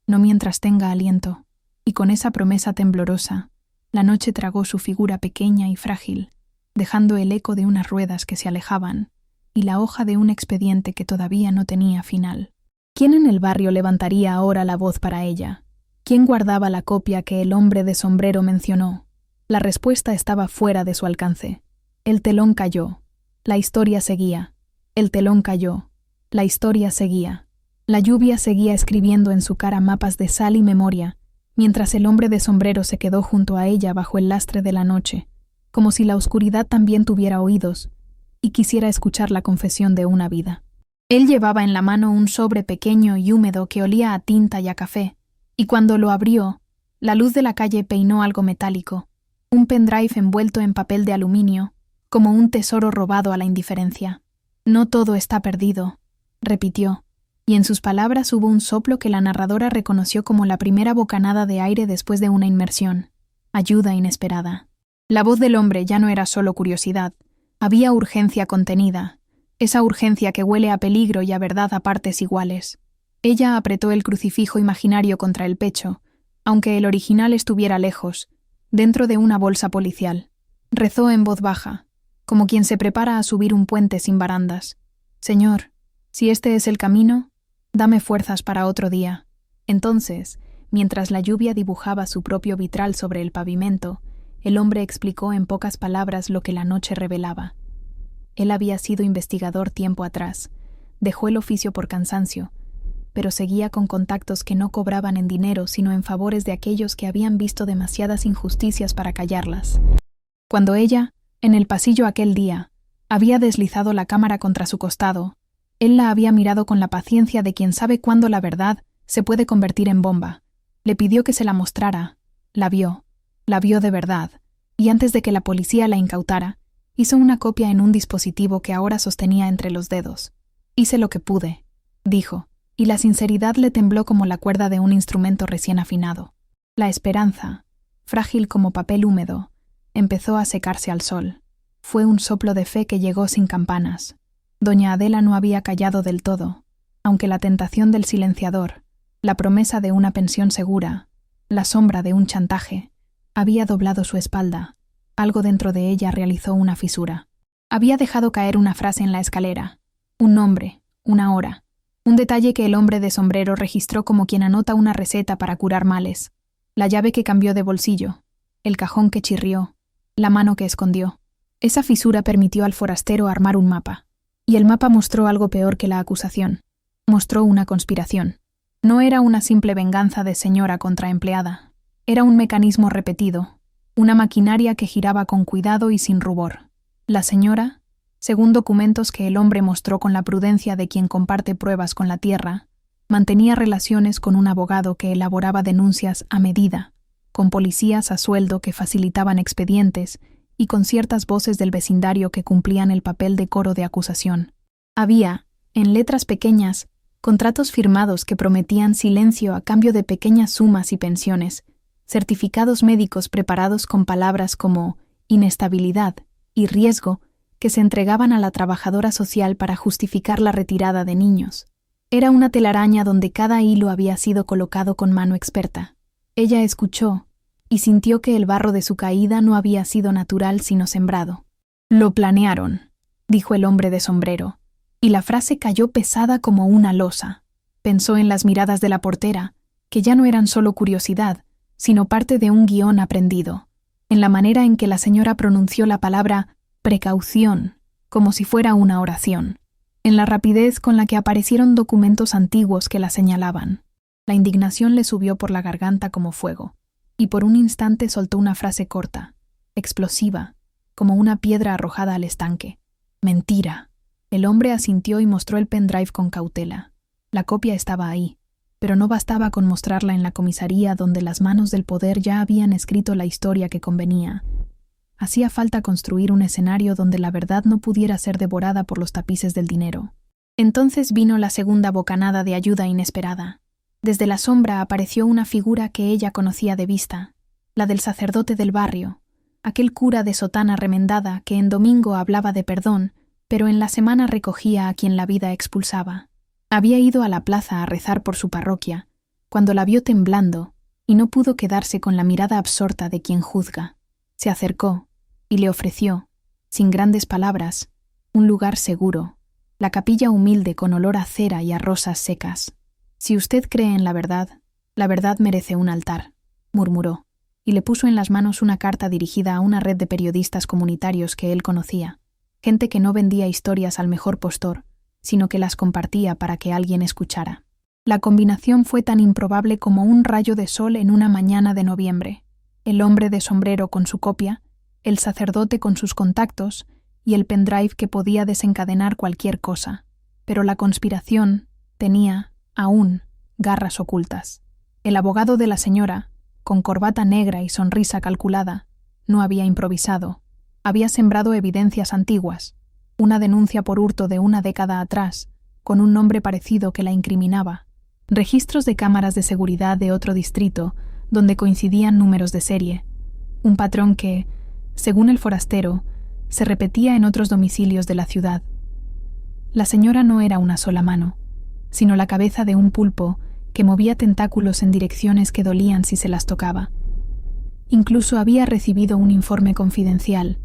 S1: no mientras tenga aliento». Y con esa promesa temblorosa, la noche tragó su figura pequeña y frágil, dejando el eco de unas ruedas que se alejaban y la hoja de un expediente que todavía no tenía final. ¿Quién en el barrio levantaría ahora la voz para ella? ¿Quién guardaba la copia que el hombre de sombrero mencionó? La respuesta estaba fuera de su alcance. El telón cayó. La historia seguía. El telón cayó. La historia seguía. La lluvia seguía escribiendo en su cara mapas de sal y memoria, mientras el hombre de sombrero se quedó junto a ella bajo el lastre de la noche, como si la oscuridad también tuviera oídos y quisiera escuchar la confesión de una vida. Él llevaba en la mano un sobre pequeño y húmedo que olía a tinta y a café, y cuando lo abrió, la luz de la calle peinó algo metálico, un pendrive envuelto en papel de aluminio, como un tesoro robado a la indiferencia. «No todo está perdido», repitió, y en sus palabras hubo un soplo que la narradora reconoció como la primera bocanada de aire después de una inmersión. Ayuda inesperada. La voz del hombre ya no era solo curiosidad, había urgencia contenida, esa urgencia que huele a peligro y a verdad a partes iguales. Ella apretó el crucifijo imaginario contra el pecho, aunque el original estuviera lejos, dentro de una bolsa policial. Rezó en voz baja, como quien se prepara a subir un puente sin barandas. «Señor, si este es el camino, dame fuerzas para otro día». Entonces, mientras la lluvia dibujaba su propio vitral sobre el pavimento, el hombre explicó en pocas palabras lo que la noche revelaba. Él había sido investigador tiempo atrás, dejó el oficio por cansancio, pero seguía con contactos que no cobraban en dinero sino en favores de aquellos que habían visto demasiadas injusticias para callarlas. Cuando ella, en el pasillo aquel día, había deslizado la cámara contra su costado, él la había mirado con la paciencia de quien sabe cuándo la verdad se puede convertir en bomba. Le pidió que se la mostrara, la vio de verdad, y antes de que la policía la incautara, hizo una copia en un dispositivo que ahora sostenía entre los dedos. «Hice lo que pude», dijo, y la sinceridad le tembló como la cuerda de un instrumento recién afinado. La esperanza, frágil como papel húmedo, empezó a secarse al sol. Fue un soplo de fe que llegó sin campanas. Doña Adela no había callado del todo, aunque la tentación del silenciador, la promesa de una pensión segura, la sombra de un chantaje, había doblado su espalda. Algo dentro de ella realizó una fisura. Había dejado caer una frase en la escalera, un nombre, una hora, un detalle que el hombre de sombrero registró como quien anota una receta para curar males, la llave que cambió de bolsillo, el cajón que chirrió, la mano que escondió. Esa fisura permitió al forastero armar un mapa, y el mapa mostró algo peor que la acusación. Mostró una conspiración. No era una simple venganza de señora contra empleada. Era un mecanismo repetido, una maquinaria que giraba con cuidado y sin rubor. La señora, Según documentos que el hombre mostró con la prudencia de quien comparte pruebas con la tierra, mantenía relaciones con un abogado que elaboraba denuncias a medida, con policías a sueldo que facilitaban expedientes y con ciertas voces del vecindario que cumplían el papel de coro de acusación. Había, en letras pequeñas, contratos firmados que prometían silencio a cambio de pequeñas sumas y pensiones, certificados médicos preparados con palabras como inestabilidad y riesgo que se entregaban a la trabajadora social para justificar la retirada de niños. Era una telaraña donde cada hilo había sido colocado con mano experta. Ella escuchó y sintió que el barro de su caída no había sido natural sino sembrado. «Lo planearon», dijo el hombre de sombrero, y la frase cayó pesada como una losa. Pensó en las miradas de la portera, que ya no eran solo curiosidad, sino parte de un guión aprendido, en la manera en que la señora pronunció la palabra precaución, como si fuera una oración, en la rapidez con la que aparecieron documentos antiguos que la señalaban. La indignación le subió por la garganta como fuego, y por un instante soltó una frase corta, explosiva, como una piedra arrojada al estanque. «Mentira». El hombre asintió y mostró el pendrive con cautela. La copia estaba ahí, pero no bastaba con mostrarla en la comisaría donde las manos del poder ya habían escrito la historia que convenía. Hacía falta construir un escenario donde la verdad no pudiera ser devorada por los tapices del dinero. Entonces vino la segunda bocanada de ayuda inesperada. Desde la sombra apareció una figura que ella conocía de vista, la del sacerdote del barrio, aquel cura de sotana remendada que en domingo hablaba de perdón, pero en la semana recogía a quien la vida expulsaba. Había ido a la plaza a rezar por su parroquia, cuando la vio temblando, y no pudo quedarse con la mirada absorta de quien juzga. Se acercó y le ofreció, sin grandes palabras, un lugar seguro, la capilla humilde con olor a cera y a rosas secas. «Si usted cree en la verdad merece un altar», murmuró, y le puso en las manos una carta dirigida a una red de periodistas comunitarios que él conocía, gente que no vendía historias al mejor postor, sino que las compartía para que alguien escuchara. La combinación fue tan improbable como un rayo de sol en una mañana de noviembre. El hombre de sombrero con su copia, el sacerdote con sus contactos y el pendrive que podía desencadenar cualquier cosa. Pero la conspiración tenía, aún, garras ocultas. El abogado de la señora, con corbata negra y sonrisa calculada, no había improvisado. Había sembrado evidencias antiguas, una denuncia por hurto de una década atrás, con un nombre parecido que la incriminaba, registros de cámaras de seguridad de otro distrito donde coincidían números de serie, un patrón que, según el forastero, se repetía en otros domicilios de la ciudad. La señora no era una sola mano, sino la cabeza de un pulpo que movía tentáculos en direcciones que dolían si se las tocaba. Incluso había recibido un informe confidencial,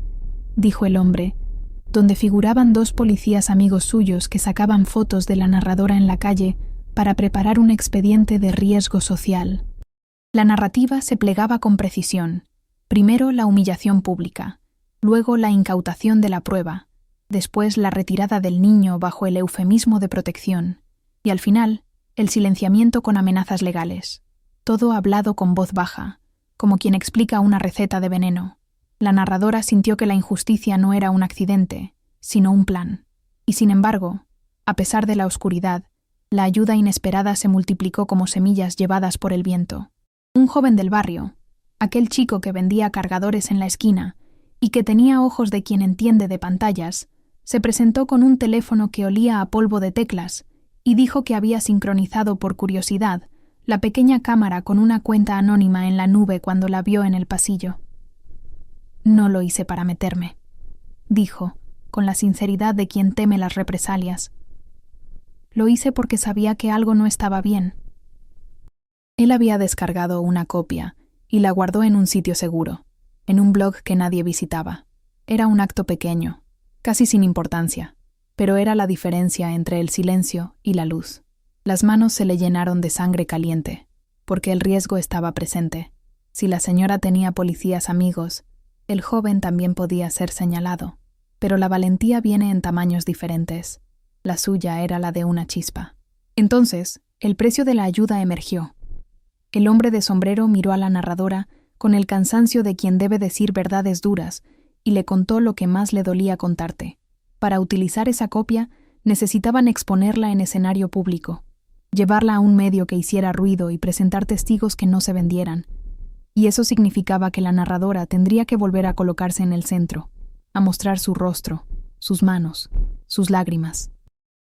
S1: dijo el hombre, donde figuraban 2 policías amigos suyos que sacaban fotos de la narradora en la calle para preparar un expediente de riesgo social. La narrativa se plegaba con precisión. Primero la humillación pública, luego la incautación de la prueba, después la retirada del niño bajo el eufemismo de protección, y al final el silenciamiento con amenazas legales. Todo hablado con voz baja, como quien explica una receta de veneno. La narradora sintió que la injusticia no era un accidente, sino un plan. Y sin embargo, a pesar de la oscuridad, la ayuda inesperada se multiplicó como semillas llevadas por el viento. Un joven del barrio, aquel chico que vendía cargadores en la esquina y que tenía ojos de quien entiende de pantallas, se presentó con un teléfono que olía a polvo de teclas y dijo que había sincronizado por curiosidad la pequeña cámara con una cuenta anónima en la nube cuando la vio en el pasillo. «No lo hice para meterme», dijo, con la sinceridad de quien teme las represalias. «Lo hice porque sabía que algo no estaba bien». Él había descargado una copia y la guardó en un sitio seguro, en un blog que nadie visitaba. Era un acto pequeño, casi sin importancia, pero era la diferencia entre el silencio y la luz. Las manos se le llenaron de sangre caliente, porque el riesgo estaba presente. Si la señora tenía policías amigos, el joven también podía ser señalado, pero la valentía viene en tamaños diferentes. La suya era la de una chispa. Entonces, el precio de la ayuda emergió. El hombre de sombrero miró a la narradora con el cansancio de quien debe decir verdades duras y le contó lo que más le dolía contarte. Para utilizar esa copia, necesitaban exponerla en escenario público, llevarla a un medio que hiciera ruido y presentar testigos que no se vendieran. Y eso significaba que la narradora tendría que volver a colocarse en el centro, a mostrar su rostro, sus manos, sus lágrimas.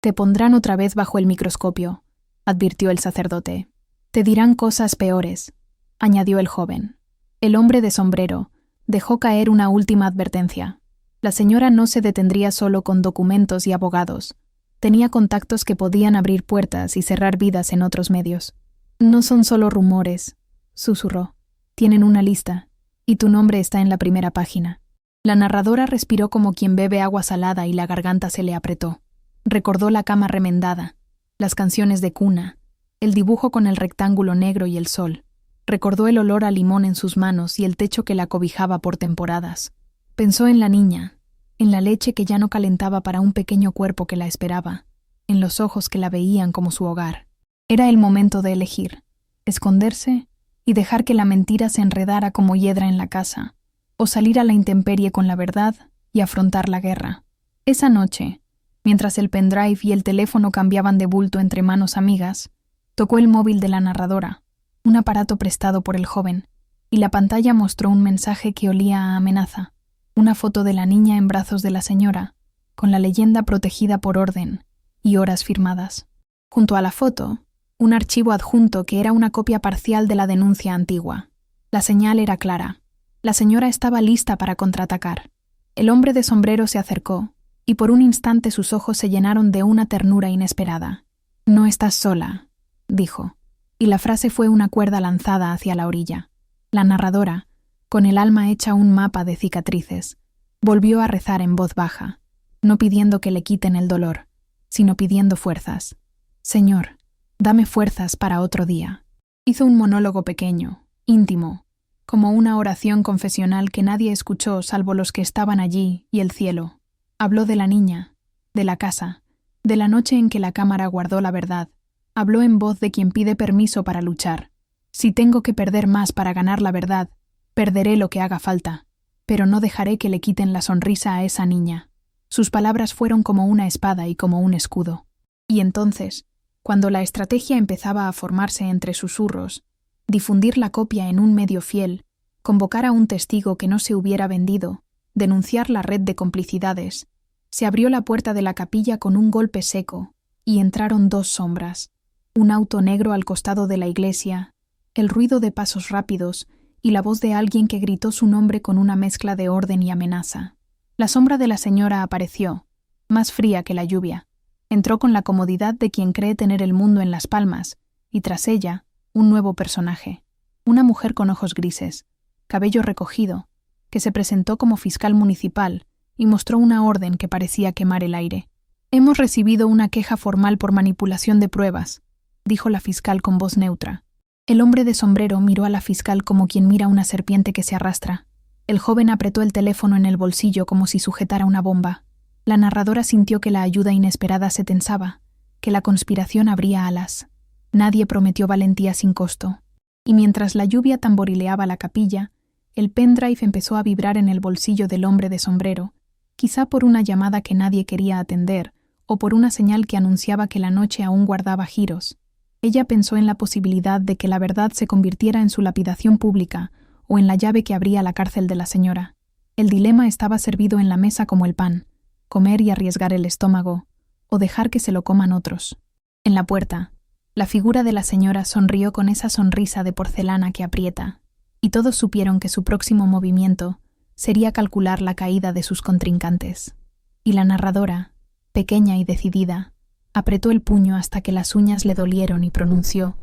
S1: «Te pondrán otra vez bajo el microscopio», advirtió el sacerdote. «Te dirán cosas peores», añadió el joven. El hombre de sombrero dejó caer una última advertencia. La señora no se detendría solo con documentos y abogados. Tenía contactos que podían abrir puertas y cerrar vidas en otros medios. «No son solo rumores», susurró. «Tienen una lista, y tu nombre está en la primera página». La narradora respiró como quien bebe agua salada y la garganta se le apretó. Recordó la cama remendada, las canciones de cuna, el dibujo con el rectángulo negro y el sol. Recordó el olor a limón en sus manos y el techo que la cobijaba por temporadas. Pensó en la niña, en la leche que ya no calentaba para un pequeño cuerpo que la esperaba, en los ojos que la veían como su hogar. Era el momento de elegir, esconderse y dejar que la mentira se enredara como hiedra en la casa, o salir a la intemperie con la verdad y afrontar la guerra. Esa noche, mientras el pendrive y el teléfono cambiaban de bulto entre manos amigas, tocó el móvil de la narradora, un aparato prestado por el joven, y la pantalla mostró un mensaje que olía a amenaza, una foto de la niña en brazos de la señora, con la leyenda protegida por orden y horas firmadas. Junto a la foto, un archivo adjunto que era una copia parcial de la denuncia antigua. La señal era clara. La señora estaba lista para contraatacar. El hombre de sombrero se acercó, y por un instante sus ojos se llenaron de una ternura inesperada. «No estás sola», dijo, y la frase fue una cuerda lanzada hacia la orilla. La narradora, con el alma hecha un mapa de cicatrices, volvió a rezar en voz baja, no pidiendo que le quiten el dolor, sino pidiendo fuerzas. «Señor, dame fuerzas para otro día». Hizo un monólogo pequeño, íntimo, como una oración confesional que nadie escuchó salvo los que estaban allí y el cielo. Habló de la niña, de la casa, de la noche en que la cámara guardó la verdad. Habló en voz de quien pide permiso para luchar. «Si tengo que perder más para ganar la verdad, perderé lo que haga falta, pero no dejaré que le quiten la sonrisa a esa niña». Sus palabras fueron como una espada y como un escudo. Y entonces, cuando la estrategia empezaba a formarse entre susurros, difundir la copia en un medio fiel, convocar a un testigo que no se hubiera vendido, denunciar la red de complicidades, se abrió la puerta de la capilla con un golpe seco y entraron dos sombras, un auto negro al costado de la iglesia, el ruido de pasos rápidos y la voz de alguien que gritó su nombre con una mezcla de orden y amenaza. La sombra de la señora apareció, más fría que la lluvia. Entró con la comodidad de quien cree tener el mundo en las palmas, y tras ella, un nuevo personaje, una mujer con ojos grises, cabello recogido, que se presentó como fiscal municipal y mostró una orden que parecía quemar el aire. «Hemos recibido una queja formal por manipulación de pruebas», dijo la fiscal con voz neutra. El hombre de sombrero miró a la fiscal como quien mira una serpiente que se arrastra. El joven apretó el teléfono en el bolsillo como si sujetara una bomba. La narradora sintió que la ayuda inesperada se tensaba, que la conspiración abría alas. Nadie prometió valentía sin costo. Y mientras la lluvia tamborileaba la capilla, el pendrive empezó a vibrar en el bolsillo del hombre de sombrero, quizá por una llamada que nadie quería atender o por una señal que anunciaba que la noche aún guardaba giros. Ella pensó en la posibilidad de que la verdad se convirtiera en su lapidación pública o en la llave que abría la cárcel de la señora. El dilema estaba servido en la mesa como el pan: comer y arriesgar el estómago, o dejar que se lo coman otros. En la puerta, la figura de la señora sonrió con esa sonrisa de porcelana que aprieta, y todos supieron que su próximo movimiento sería calcular la caída de sus contrincantes. Y la narradora, pequeña y decidida, apretó el puño hasta que las uñas le dolieron y pronunció,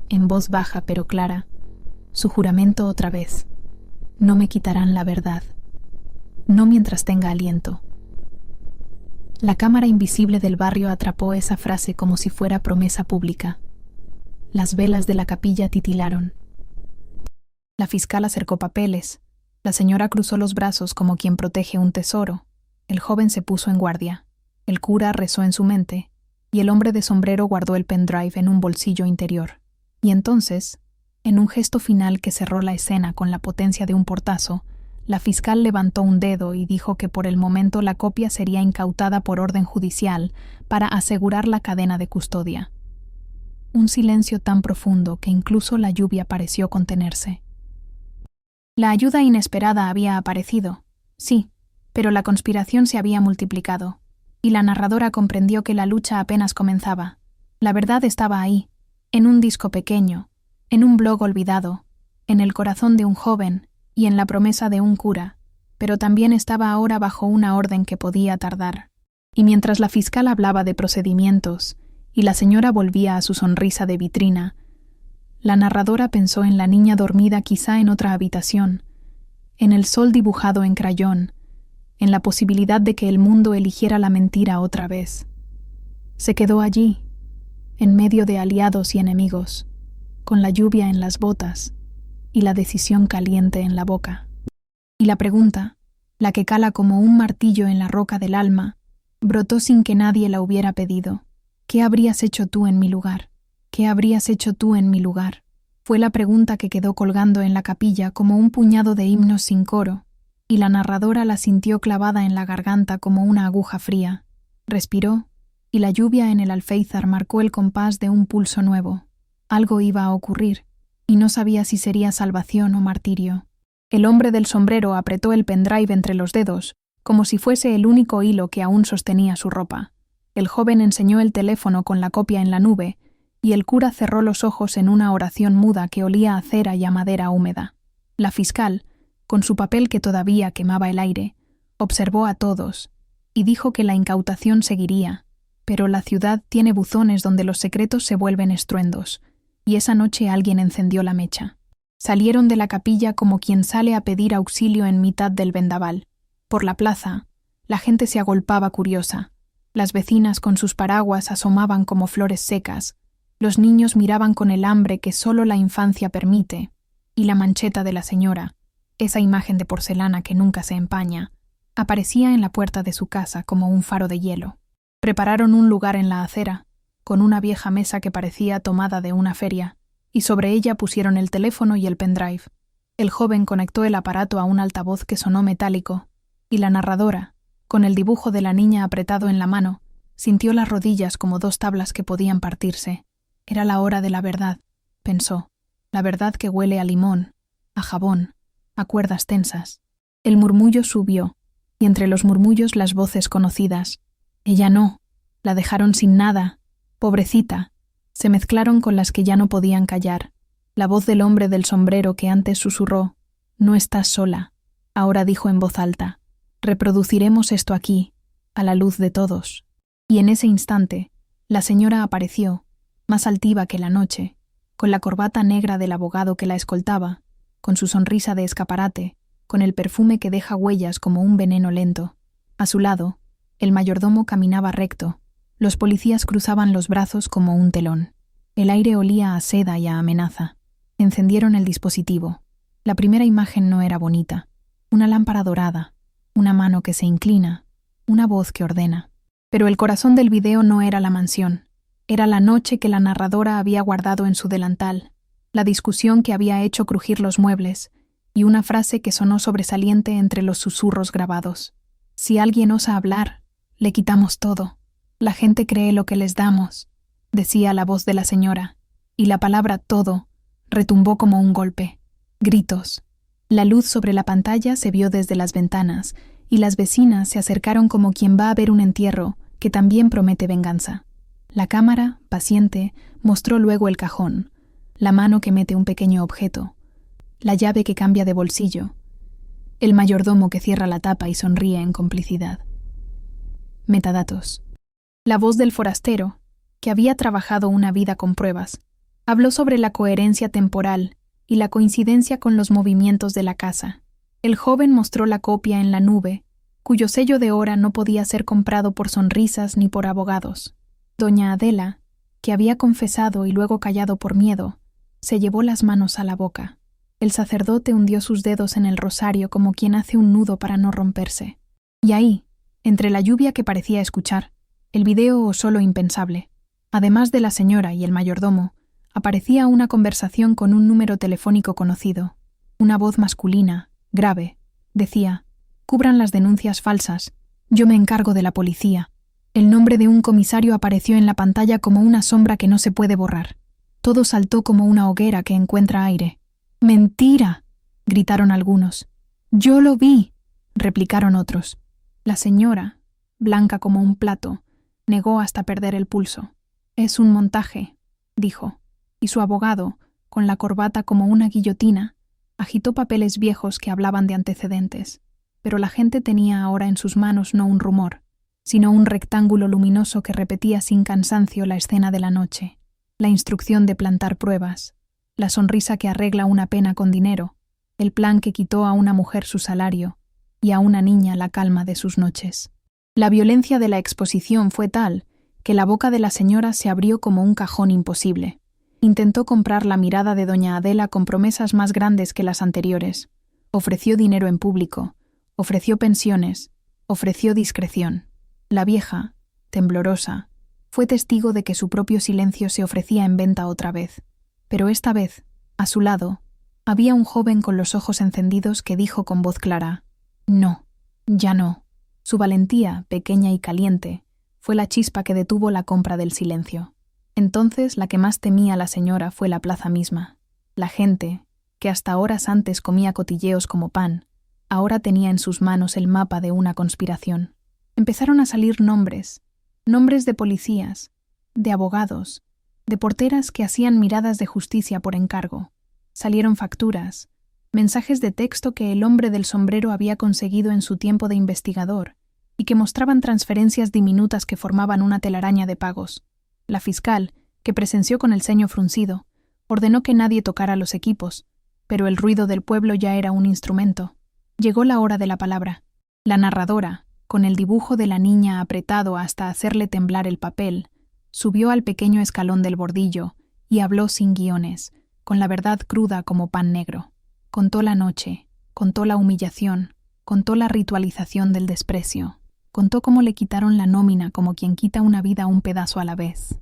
S1: en voz baja pero clara, su juramento otra vez: «No me quitarán la verdad, no mientras tenga aliento». La cámara invisible del barrio atrapó esa frase como si fuera promesa pública. Las velas de la capilla titilaron. La fiscal acercó papeles. La señora cruzó los brazos como quien protege un tesoro. El joven se puso en guardia. El cura rezó en su mente, y el hombre de sombrero guardó el pendrive en un bolsillo interior. Y entonces, en un gesto final que cerró la escena con la potencia de un portazo, La fiscal levantó un dedo y dijo que por el momento la copia sería incautada por orden judicial para asegurar la cadena de custodia. Un silencio tan profundo que incluso la lluvia pareció contenerse. La ayuda inesperada había aparecido, sí, pero la conspiración se había multiplicado, y la narradora comprendió que la lucha apenas comenzaba. La verdad estaba ahí, en un disco pequeño, en un blog olvidado, en el corazón de un joven y en la promesa de un cura, pero también estaba ahora bajo una orden que podía tardar. Y mientras la fiscal hablaba de procedimientos y la señora volvía a su sonrisa de vitrina, la narradora pensó en la niña dormida quizá en otra habitación, en el sol dibujado en crayón, en la posibilidad de que el mundo eligiera la mentira otra vez. Se quedó allí, en medio de aliados y enemigos, con la lluvia en las botas y la decisión caliente en la boca. Y la pregunta, la que cala como un martillo en la roca del alma, brotó sin que nadie la hubiera pedido. ¿Qué habrías hecho tú en mi lugar? ¿Qué habrías hecho tú en mi lugar? Fue la pregunta que quedó colgando en la capilla como un puñado de himnos sin coro, y la narradora la sintió clavada en la garganta como una aguja fría. Respiró, y la lluvia en el alféizar marcó el compás de un pulso nuevo. Algo iba a ocurrir, y no sabía si sería salvación o martirio. El hombre del sombrero apretó el pendrive entre los dedos, como si fuese el único hilo que aún sostenía su ropa. El joven enseñó el teléfono con la copia en la nube, y el cura cerró los ojos en una oración muda que olía a cera y a madera húmeda. La fiscal, con su papel que todavía quemaba el aire, observó a todos, y dijo que la incautación seguiría, pero la ciudad tiene buzones donde los secretos se vuelven estruendos, y esa noche alguien encendió la mecha. Salieron de la capilla como quien sale a pedir auxilio en mitad del vendaval. Por la plaza, la gente se agolpaba curiosa. Las vecinas con sus paraguas asomaban como flores secas. Los niños miraban con el hambre que solo la infancia permite, y la mancheta de la señora, esa imagen de porcelana que nunca se empaña, aparecía en la puerta de su casa como un faro de hielo. Prepararon un lugar en la acera, con una vieja mesa que parecía tomada de una feria, y sobre ella pusieron el teléfono y el pendrive. El joven conectó el aparato a un altavoz que sonó metálico, y la narradora, con el dibujo de la niña apretado en la mano, sintió las rodillas como dos tablas que podían partirse. Era la hora de la verdad, pensó, la verdad que huele a limón, a jabón, a cuerdas tensas. El murmullo subió, y entre los murmullos las voces conocidas. Ella no, la dejaron sin nada, pobrecita, se mezclaron con las que ya no podían callar. La voz del hombre del sombrero que antes susurró, «No estás sola», ahora dijo en voz alta, «Reproduciremos esto aquí, a la luz de todos». Y en ese instante, la señora apareció, más altiva que la noche, con la corbata negra del abogado que la escoltaba, con su sonrisa de escaparate, con el perfume que deja huellas como un veneno lento. A su lado, el mayordomo caminaba recto, los policías cruzaban los brazos como un telón. El aire olía a seda y a amenaza. Encendieron el dispositivo. La primera imagen no era bonita. Una lámpara dorada, una mano que se inclina, una voz que ordena. Pero el corazón del video no era la mansión. Era la noche que la narradora había guardado en su delantal, la discusión que había hecho crujir los muebles, y una frase que sonó sobresaliente entre los susurros grabados. Si alguien osa hablar, le quitamos todo. La gente cree lo que les damos, decía la voz de la señora, y la palabra todo retumbó como un golpe. Gritos. La luz sobre la pantalla se vio desde las ventanas, y las vecinas se acercaron como quien va a ver un entierro que también promete venganza. La cámara, paciente, mostró luego el cajón, la mano que mete un pequeño objeto, la llave que cambia de bolsillo, el mayordomo que cierra la tapa y sonríe en complicidad. Metadatos. La voz del forastero, que había trabajado una vida con pruebas, habló sobre la coherencia temporal y la coincidencia con los movimientos de la casa. El joven mostró la copia en la nube, cuyo sello de hora no podía ser comprado por sonrisas ni por abogados. Doña Adela, que había confesado y luego callado por miedo, se llevó las manos a la boca. El sacerdote hundió sus dedos en el rosario como quien hace un nudo para no romperse. Y ahí, entre la lluvia que parecía escuchar, el video osó lo impensable. Además de la señora y el mayordomo, aparecía una conversación con un número telefónico conocido, una voz masculina, grave, decía, cubran las denuncias falsas. Yo me encargo de la policía. El nombre de un comisario apareció en la pantalla como una sombra que no se puede borrar. Todo saltó como una hoguera que encuentra aire. ¡Mentira!, gritaron algunos. «Yo lo vi», replicaron otros. La señora, blanca como un plato, negó hasta perder el pulso. «Es un montaje», dijo, y su abogado, con la corbata como una guillotina, agitó papeles viejos que hablaban de antecedentes. Pero la gente tenía ahora en sus manos no un rumor, sino un rectángulo luminoso que repetía sin cansancio la escena de la noche, la instrucción de plantar pruebas, la sonrisa que arregla una pena con dinero, el plan que quitó a una mujer su salario y a una niña la calma de sus noches. La violencia de la exposición fue tal que la boca de la señora se abrió como un cajón imposible. Intentó comprar la mirada de doña Adela con promesas más grandes que las anteriores. Ofreció dinero en público, ofreció pensiones, ofreció discreción. La vieja, temblorosa, fue testigo de que su propio silencio se ofrecía en venta otra vez. Pero esta vez, a su lado, había un joven con los ojos encendidos que dijo con voz clara: «No, ya no». Su valentía, pequeña y caliente, fue la chispa que detuvo la compra del silencio. Entonces la que más temía la señora fue la plaza misma. La gente, que hasta horas antes comía cotilleos como pan, ahora tenía en sus manos el mapa de una conspiración. Empezaron a salir nombres de policías, de abogados, de porteras que hacían miradas de justicia por encargo. Salieron facturas, mensajes de texto que el hombre del sombrero había conseguido en su tiempo de investigador y que mostraban transferencias diminutas que formaban una telaraña de pagos. La fiscal, que presenció con el ceño fruncido, ordenó que nadie tocara los equipos, pero el ruido del pueblo ya era un instrumento. Llegó la hora de la palabra. La narradora, con el dibujo de la niña apretado hasta hacerle temblar el papel, subió al pequeño escalón del bordillo y habló sin guiones, con la verdad cruda como pan negro. Contó la noche, contó la humillación, contó la ritualización del desprecio, contó cómo le quitaron la nómina como quien quita una vida un pedazo a la vez.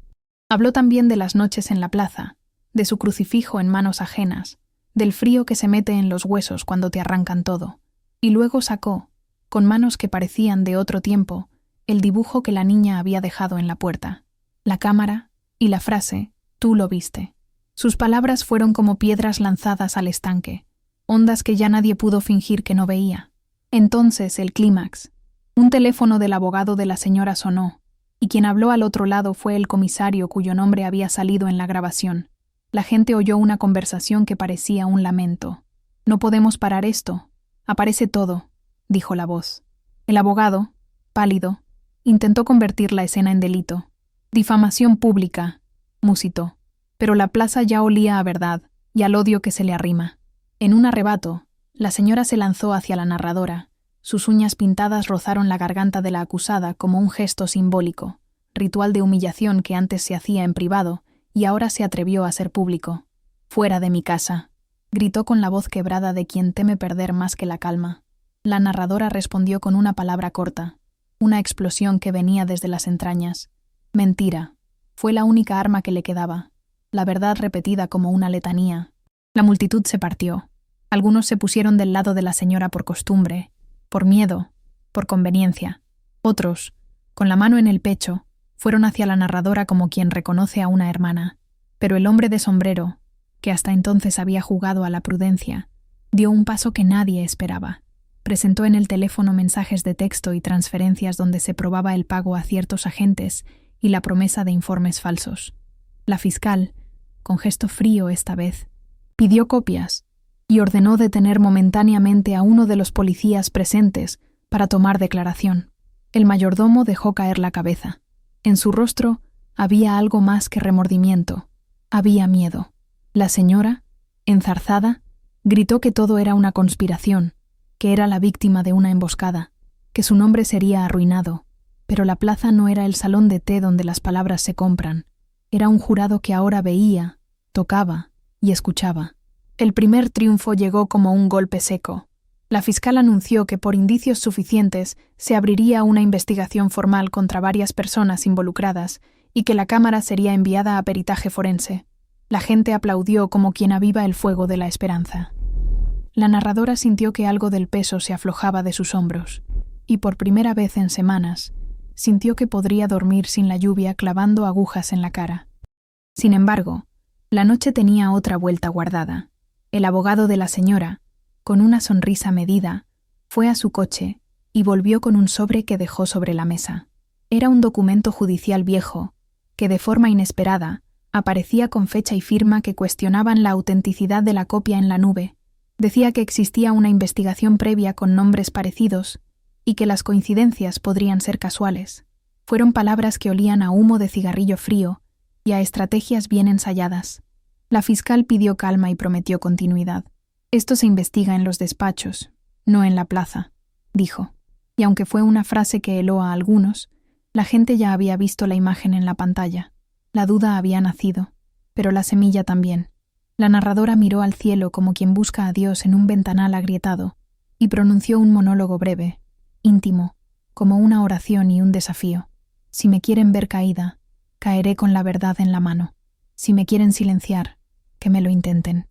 S1: Habló también de las noches en la plaza, de su crucifijo en manos ajenas, del frío que se mete en los huesos cuando te arrancan todo, y luego sacó, con manos que parecían de otro tiempo, el dibujo que la niña había dejado en la puerta, la cámara y la frase «Tú lo viste». Sus palabras fueron como piedras lanzadas al estanque, ondas que ya nadie pudo fingir que no veía. Entonces el clímax. Un teléfono del abogado de la señora sonó, y quien habló al otro lado fue el comisario cuyo nombre había salido en la grabación. La gente oyó una conversación que parecía un lamento. «No podemos parar esto. Aparece todo», dijo la voz. El abogado, pálido, intentó convertir la escena en delito. «Difamación pública», musitó. Pero la plaza ya olía a verdad y al odio que se le arrima. En un arrebato, la señora se lanzó hacia la narradora. Sus uñas pintadas rozaron la garganta de la acusada como un gesto simbólico, ritual de humillación que antes se hacía en privado y ahora se atrevió a ser público. «Fuera de mi casa», gritó con la voz quebrada de quien teme perder más que la calma. La narradora respondió con una palabra corta, una explosión que venía desde las entrañas. Mentira. Fue la única arma que le quedaba, la verdad repetida como una letanía. La multitud se partió. Algunos se pusieron del lado de la señora por costumbre, por miedo, por conveniencia. Otros, con la mano en el pecho, fueron hacia la narradora como quien reconoce a una hermana. Pero el hombre de sombrero, que hasta entonces había jugado a la prudencia, dio un paso que nadie esperaba. Presentó en el teléfono mensajes de texto y transferencias donde se probaba el pago a ciertos agentes y la promesa de informes falsos. La fiscal, con gesto frío esta vez, pidió copias y ordenó detener momentáneamente a uno de los policías presentes para tomar declaración. El mayordomo dejó caer la cabeza. En su rostro había algo más que remordimiento. Había miedo. La señora, enzarzada, gritó que todo era una conspiración, que era la víctima de una emboscada, que su nombre sería arruinado. Pero la plaza no era el salón de té donde las palabras se compran. Era un jurado que ahora veía, tocaba y escuchaba. El primer triunfo llegó como un golpe seco. La fiscal anunció que por indicios suficientes se abriría una investigación formal contra varias personas involucradas y que la cámara sería enviada a peritaje forense. La gente aplaudió como quien aviva el fuego de la esperanza. La narradora sintió que algo del peso se aflojaba de sus hombros, y por primera vez en semanas, sintió que podría dormir sin la lluvia clavando agujas en la cara. Sin embargo, la noche tenía otra vuelta guardada. El abogado de la señora, con una sonrisa medida, fue a su coche y volvió con un sobre que dejó sobre la mesa. Era un documento judicial viejo, que de forma inesperada aparecía con fecha y firma que cuestionaban la autenticidad de la copia en la nube. Decía que existía una investigación previa con nombres parecidos y que las coincidencias podrían ser casuales. Fueron palabras que olían a humo de cigarrillo frío y a estrategias bien ensayadas. La fiscal pidió calma y prometió continuidad. Esto se investiga en los despachos, no en la plaza, dijo. Y aunque fue una frase que heló a algunos, la gente ya había visto la imagen en la pantalla. La duda había nacido, pero la semilla también. La narradora miró al cielo como quien busca a Dios en un ventanal agrietado y pronunció un monólogo breve, íntimo, como una oración y un desafío. Si me quieren ver caída, caeré con la verdad en la mano. Si me quieren silenciar, que me lo intenten.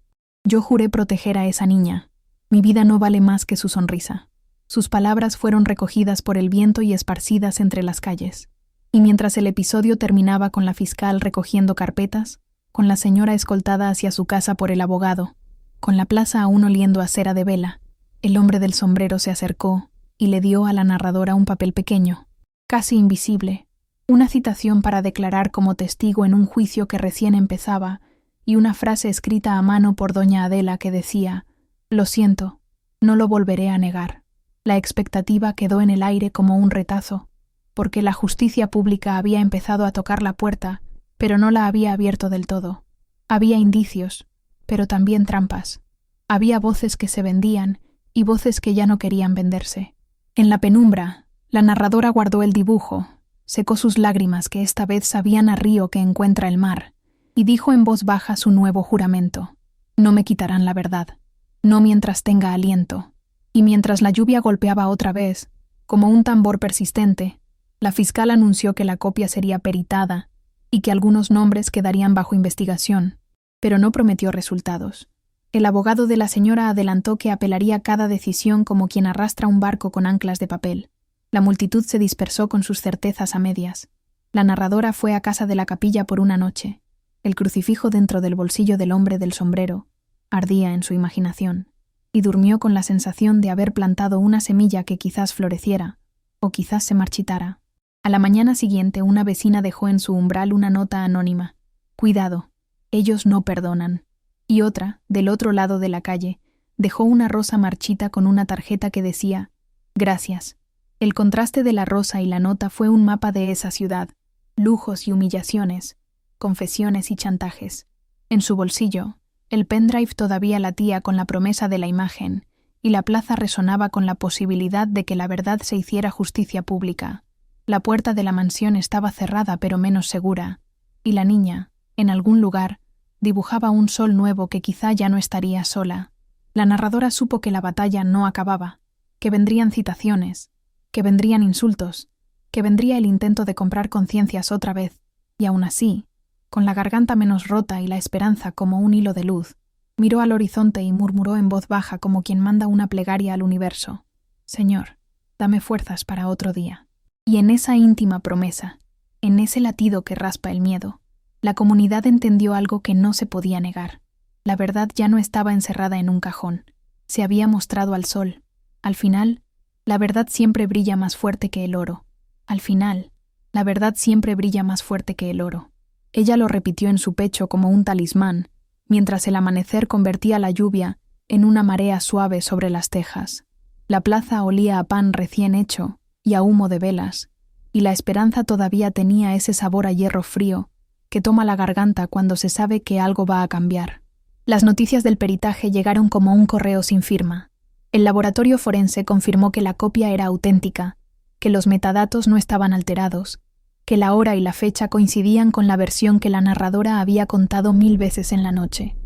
S1: Yo juré proteger a esa niña. Mi vida no vale más que su sonrisa. Sus palabras fueron recogidas por el viento y esparcidas entre las calles. Y mientras el episodio terminaba con la fiscal recogiendo carpetas, con la señora escoltada hacia su casa por el abogado, con la plaza aún oliendo a cera de vela, el hombre del sombrero se acercó y le dio a la narradora un papel pequeño, casi invisible, una citación para declarar como testigo en un juicio que recién empezaba y una frase escrita a mano por doña Adela que decía: «Lo siento, no lo volveré a negar». La expectativa quedó en el aire como un retazo, porque la justicia pública había empezado a tocar la puerta, pero no la había abierto del todo. Había indicios, pero también trampas. Había voces que se vendían y voces que ya no querían venderse. En la penumbra, la narradora guardó el dibujo, secó sus lágrimas que esta vez sabían a río que encuentra el mar, y dijo en voz baja su nuevo juramento: «No me quitarán la verdad, no mientras tenga aliento». Y mientras la lluvia golpeaba otra vez, como un tambor persistente, la fiscal anunció que la copia sería peritada y que algunos nombres quedarían bajo investigación, pero no prometió resultados. El abogado de la señora adelantó que apelaría cada decisión como quien arrastra un barco con anclas de papel. La multitud se dispersó con sus certezas a medias. La narradora fue a casa de la capilla por una noche. El crucifijo dentro del bolsillo del hombre del sombrero ardía en su imaginación, y durmió con la sensación de haber plantado una semilla que quizás floreciera, o quizás se marchitara. A la mañana siguiente una vecina dejó en su umbral una nota anónima: «Cuidado, ellos no perdonan». Y otra, del otro lado de la calle, dejó una rosa marchita con una tarjeta que decía: «Gracias». El contraste de la rosa y la nota fue un mapa de esa ciudad: lujos y humillaciones, confesiones y chantajes. En su bolsillo, el pendrive todavía latía con la promesa de la imagen, y la plaza resonaba con la posibilidad de que la verdad se hiciera justicia pública. La puerta de la mansión estaba cerrada pero menos segura, y la niña, en algún lugar, dibujaba un sol nuevo que quizá ya no estaría sola. La narradora supo que la batalla no acababa, que vendrían citaciones, que vendrían insultos, que vendría el intento de comprar conciencias otra vez, y aún así, con la garganta menos rota y la esperanza como un hilo de luz, miró al horizonte y murmuró en voz baja como quien manda una plegaria al universo: «Señor, dame fuerzas para otro día». Y en esa íntima promesa, en ese latido que raspa el miedo, la comunidad entendió algo que no se podía negar. La verdad ya no estaba encerrada en un cajón, se había mostrado al sol. Al final, la verdad siempre brilla más fuerte que el oro. Al final, la verdad siempre brilla más fuerte que el oro. Ella lo repitió en su pecho como un talismán, mientras el amanecer convertía la lluvia en una marea suave sobre las tejas. La plaza olía a pan recién hecho y a humo de velas, y la esperanza todavía tenía ese sabor a hierro frío que toma la garganta cuando se sabe que algo va a cambiar. Las noticias del peritaje llegaron como un correo sin firma. El laboratorio forense confirmó que la copia era auténtica, que los metadatos no estaban alterados, que la hora y la fecha coincidían con la versión que la narradora había contado 1000 veces en la noche.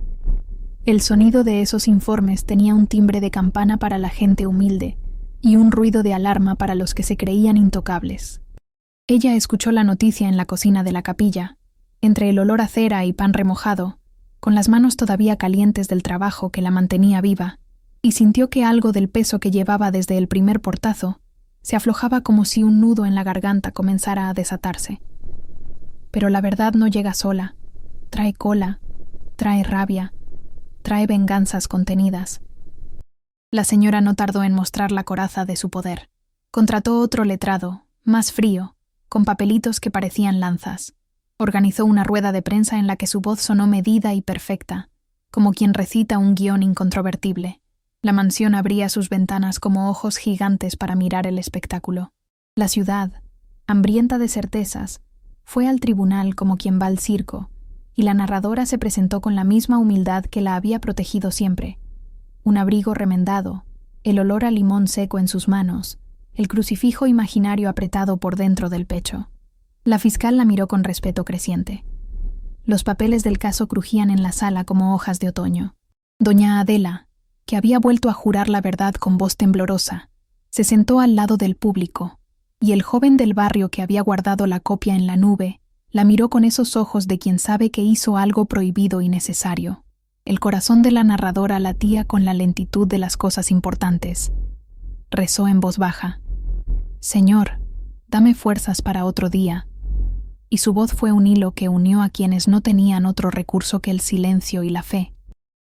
S1: El sonido de esos informes tenía un timbre de campana para la gente humilde y un ruido de alarma para los que se creían intocables. Ella escuchó la noticia en la cocina de la capilla, entre el olor a cera y pan remojado, con las manos todavía calientes del trabajo que la mantenía viva, y sintió que algo del peso que llevaba desde el primer portazo se aflojaba como si un nudo en la garganta comenzara a desatarse. Pero la verdad no llega sola, trae cola, trae rabia, trae venganzas contenidas. La señora no tardó en mostrar la coraza de su poder. Contrató otro letrado, más frío, con papelitos que parecían lanzas. Organizó una rueda de prensa en la que su voz sonó medida y perfecta, como quien recita un guión incontrovertible. La mansión abría sus ventanas como ojos gigantes para mirar el espectáculo. La ciudad, hambrienta de certezas, fue al tribunal como quien va al circo, y la narradora se presentó con la misma humildad que la había protegido siempre. Un abrigo remendado, el olor a limón seco en sus manos, el crucifijo imaginario apretado por dentro del pecho. La fiscal la miró con respeto creciente. Los papeles del caso crujían en la sala como hojas de otoño. Doña Adela, que había vuelto a jurar la verdad con voz temblorosa, se sentó al lado del público, y el joven del barrio que había guardado la copia en la nube la miró con esos ojos de quien sabe que hizo algo prohibido y necesario. El corazón de la narradora latía con la lentitud de las cosas importantes. Rezó en voz baja: «Señor, dame fuerzas para otro día». Y su voz fue un hilo que unió a quienes no tenían otro recurso que el silencio y la fe.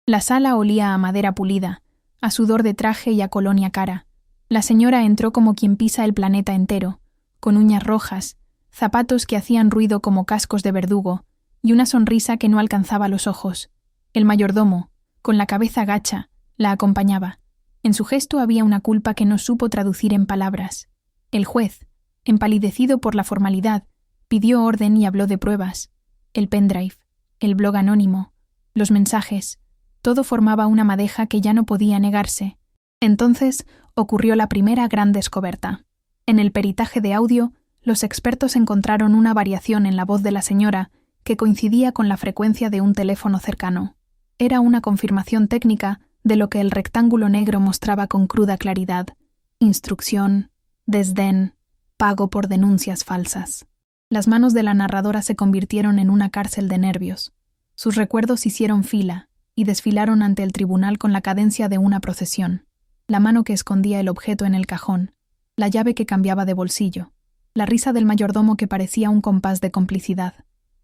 S1: La sala olía a madera pulida, a sudor de traje y a colonia cara. La señora entró como quien pisa el planeta entero, con uñas rojas, zapatos que hacían ruido como cascos de verdugo, y una sonrisa que no alcanzaba los ojos. El mayordomo, con la cabeza gacha, la acompañaba. En su gesto había una culpa que no supo traducir en palabras. El juez, empalidecido por la formalidad, pidió orden y habló de pruebas. El pendrive, el blog anónimo, los mensajes, todo formaba una madeja que ya no podía negarse. Entonces ocurrió la primera gran descoberta. En el peritaje de audio, los expertos encontraron una variación en la voz de la señora que coincidía con la frecuencia de un teléfono cercano. Era una confirmación técnica de lo que el rectángulo negro mostraba con cruda claridad: instrucción, desdén, pago por denuncias falsas. Las manos de la narradora se convirtieron en una cárcel de nervios. Sus recuerdos hicieron fila y desfilaron ante el tribunal con la cadencia de una procesión. La mano que escondía el objeto en el cajón, la llave que cambiaba de bolsillo, la risa del mayordomo que parecía un compás de complicidad.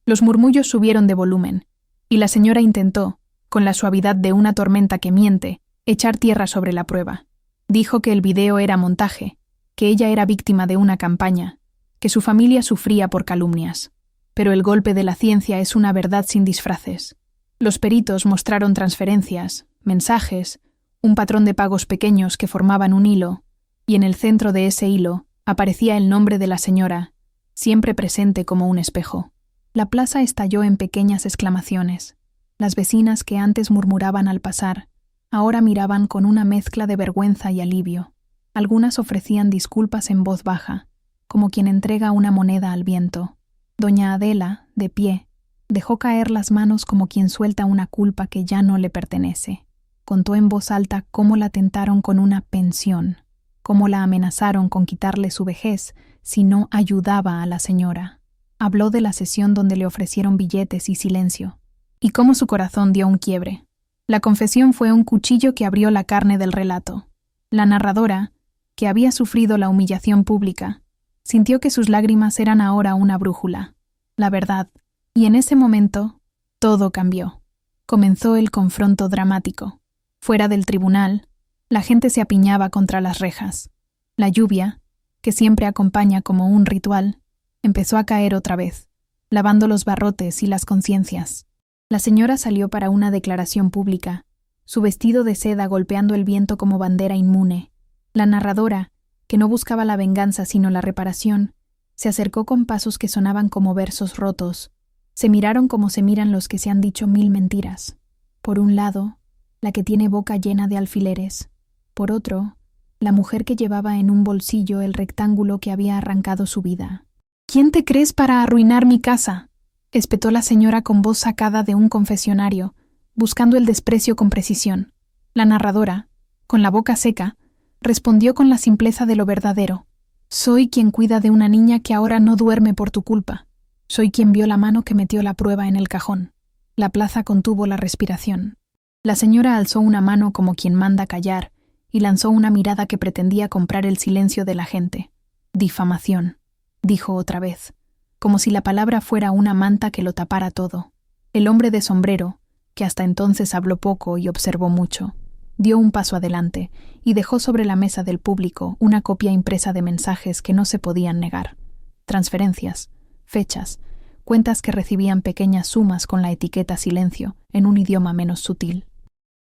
S1: Los murmullos subieron de volumen, y la señora intentó, con la suavidad de una tormenta que miente, echar tierra sobre la prueba. Dijo que el video era montaje, que ella era víctima de una campaña, que su familia sufría por calumnias. Pero el golpe de la ciencia es una verdad sin disfraces. Los peritos mostraron transferencias, mensajes, un patrón de pagos pequeños que formaban un hilo, y en el centro de ese hilo aparecía el nombre de la señora, siempre presente como un espejo. La plaza estalló en pequeñas exclamaciones. Las vecinas que antes murmuraban al pasar, ahora miraban con una mezcla de vergüenza y alivio. Algunas ofrecían disculpas en voz baja, como quien entrega una moneda al viento. Doña Adela, de pie, dejó caer las manos como quien suelta una culpa que ya no le pertenece. Contó en voz alta cómo la tentaron con una pensión, cómo la amenazaron con quitarle su vejez si no ayudaba a la señora. Habló de la sesión donde le ofrecieron billetes y silencio, y cómo su corazón dio un quiebre. La confesión fue un cuchillo que abrió la carne del relato. La narradora, que había sufrido la humillación pública, sintió que sus lágrimas eran ahora una brújula, la verdad, y en ese momento todo cambió. Comenzó el confronto dramático. Fuera del tribunal, la gente se apiñaba contra las rejas. La lluvia, que siempre acompaña como un ritual, empezó a caer otra vez, lavando los barrotes y las conciencias. La señora salió para una declaración pública, su vestido de seda golpeando el viento como bandera inmune. La narradora, que no buscaba la venganza sino la reparación, se acercó con pasos que sonaban como versos rotos. Se miraron como se miran los que se han dicho 1000 mentiras. Por un lado, la que tiene boca llena de alfileres. Por otro, la mujer que llevaba en un bolsillo el rectángulo que había arrancado su vida. «¿Quién te crees para arruinar mi casa?», espetó la señora con voz sacada de un confesionario, buscando el desprecio con precisión. La narradora, con la boca seca, respondió con la simpleza de lo verdadero. «Soy quien cuida de una niña que ahora no duerme por tu culpa. Soy quien vio la mano que metió la prueba en el cajón». La plaza contuvo la respiración. La señora alzó una mano como quien manda callar y lanzó una mirada que pretendía comprar el silencio de la gente. Difamación, dijo otra vez, como si la palabra fuera una manta que lo tapara todo. El hombre de sombrero, que hasta entonces habló poco y observó mucho, dio un paso adelante y dejó sobre la mesa del público una copia impresa de mensajes que no se podían negar. Transferencias, fechas, cuentas que recibían pequeñas sumas con la etiqueta silencio en un idioma menos sutil.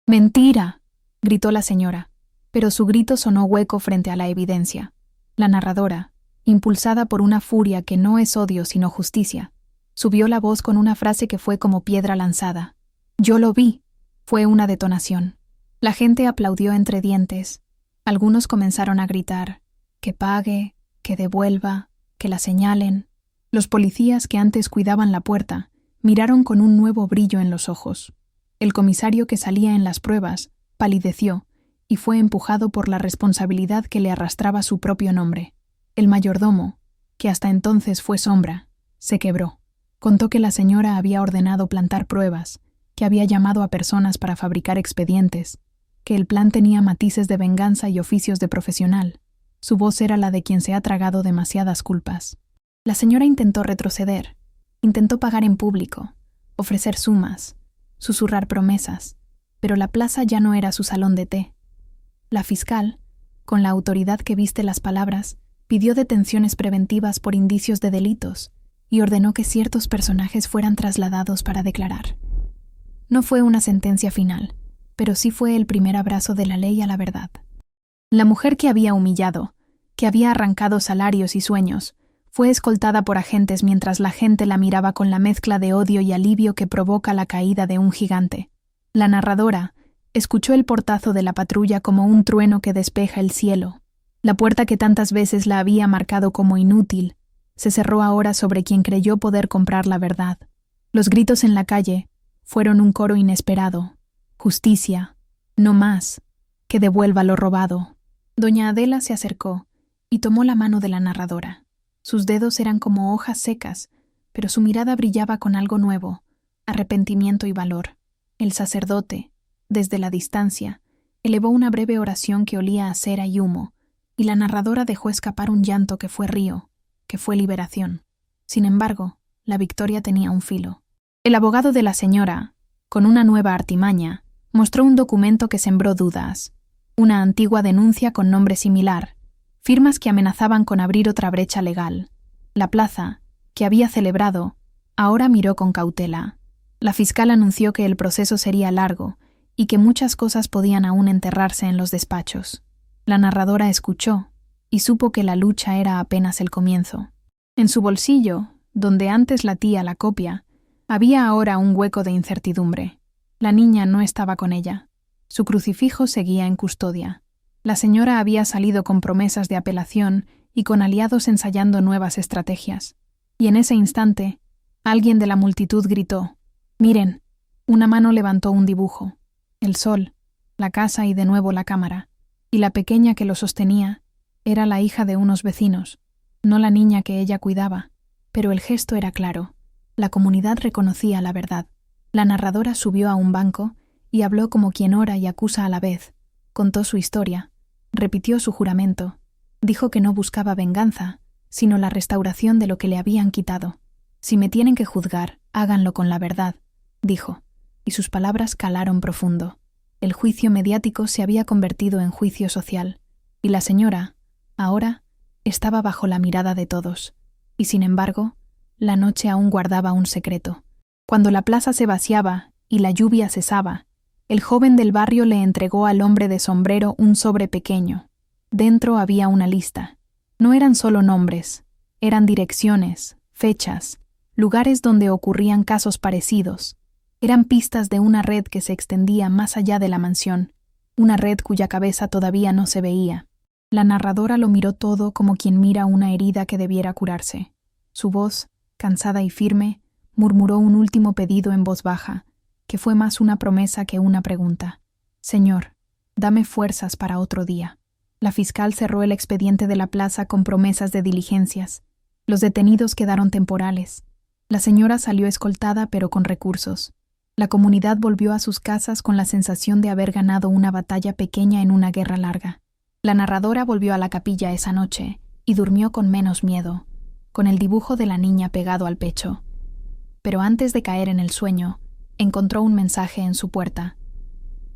S1: ¡Mentira!, gritó la señora, pero su grito sonó hueco frente a la evidencia. La narradora, impulsada por una furia que no es odio sino justicia, subió la voz con una frase que fue como piedra lanzada. «Yo lo vi». Fue una detonación. La gente aplaudió entre dientes. Algunos comenzaron a gritar: «Que pague, que devuelva, que la señalen». Los policías que antes cuidaban la puerta miraron con un nuevo brillo en los ojos. El comisario que salía en las pruebas palideció y fue empujado por la responsabilidad que le arrastraba su propio nombre. El mayordomo, que hasta entonces fue sombra, se quebró. Contó que la señora había ordenado plantar pruebas, que había llamado a personas para fabricar expedientes, que el plan tenía matices de venganza y oficios de profesional. Su voz era la de quien se ha tragado demasiadas culpas. La señora intentó retroceder, intentó pagar en público, ofrecer sumas, susurrar promesas, pero la plaza ya no era su salón de té. La fiscal, con la autoridad que viste las palabras, pidió detenciones preventivas por indicios de delitos y ordenó que ciertos personajes fueran trasladados para declarar. No fue una sentencia final, pero sí fue el primer abrazo de la ley a la verdad. La mujer que había humillado, que había arrancado salarios y sueños, fue escoltada por agentes mientras la gente la miraba con la mezcla de odio y alivio que provoca la caída de un gigante. La narradora escuchó el portazo de la patrulla como un trueno que despeja el cielo. La puerta que tantas veces la había marcado como inútil se cerró ahora sobre quien creyó poder comprar la verdad. Los gritos en la calle fueron un coro inesperado. Justicia, no más, que devuelva lo robado. Doña Adela se acercó y tomó la mano de la narradora. Sus dedos eran como hojas secas, pero su mirada brillaba con algo nuevo, arrepentimiento y valor. El sacerdote, desde la distancia, elevó una breve oración que olía a cera y humo, y la narradora dejó escapar un llanto que fue río, que fue liberación. Sin embargo, la victoria tenía un filo. El abogado de la señora, con una nueva artimaña, mostró un documento que sembró dudas, una antigua denuncia con nombre similar, firmas que amenazaban con abrir otra brecha legal. La plaza, que había celebrado, ahora miró con cautela. La fiscal anunció que el proceso sería largo y que muchas cosas podían aún enterrarse en los despachos. La narradora escuchó y supo que la lucha era apenas el comienzo. En su bolsillo, donde antes latía la copia, había ahora un hueco de incertidumbre. La niña no estaba con ella. Su crucifijo seguía en custodia. La señora había salido con promesas de apelación y con aliados ensayando nuevas estrategias. Y en ese instante, alguien de la multitud gritó: «Miren». Una mano levantó un dibujo. El sol, la casa y de nuevo la cámara. Y la pequeña que lo sostenía era la hija de unos vecinos, no la niña que ella cuidaba. Pero el gesto era claro. La comunidad reconocía la verdad. La narradora subió a un banco y habló como quien ora y acusa a la vez. Contó su historia. Repitió su juramento. Dijo que no buscaba venganza, sino la restauración de lo que le habían quitado. «Si me tienen que juzgar, háganlo con la verdad», dijo, y sus palabras calaron profundo. El juicio mediático se había convertido en juicio social, y la señora, ahora, estaba bajo la mirada de todos. Y sin embargo, la noche aún guardaba un secreto. Cuando la plaza se vaciaba y la lluvia cesaba, el joven del barrio le entregó al hombre de sombrero un sobre pequeño. Dentro había una lista. No eran solo nombres, eran direcciones, fechas, lugares donde ocurrían casos parecidos. Eran pistas de una red que se extendía más allá de la mansión, una red cuya cabeza todavía no se veía. La narradora lo miró todo como quien mira una herida que debiera curarse. Su voz, cansada y firme, murmuró un último pedido en voz baja, que fue más una promesa que una pregunta. «Señor, dame fuerzas para otro día». La fiscal cerró el expediente de la plaza con promesas de diligencias. Los detenidos quedaron temporales. La señora salió escoltada pero con recursos. La comunidad volvió a sus casas con la sensación de haber ganado una batalla pequeña en una guerra larga. La narradora volvió a la capilla esa noche y durmió con menos miedo, con el dibujo de la niña pegado al pecho. Pero antes de caer en el sueño, encontró un mensaje en su puerta.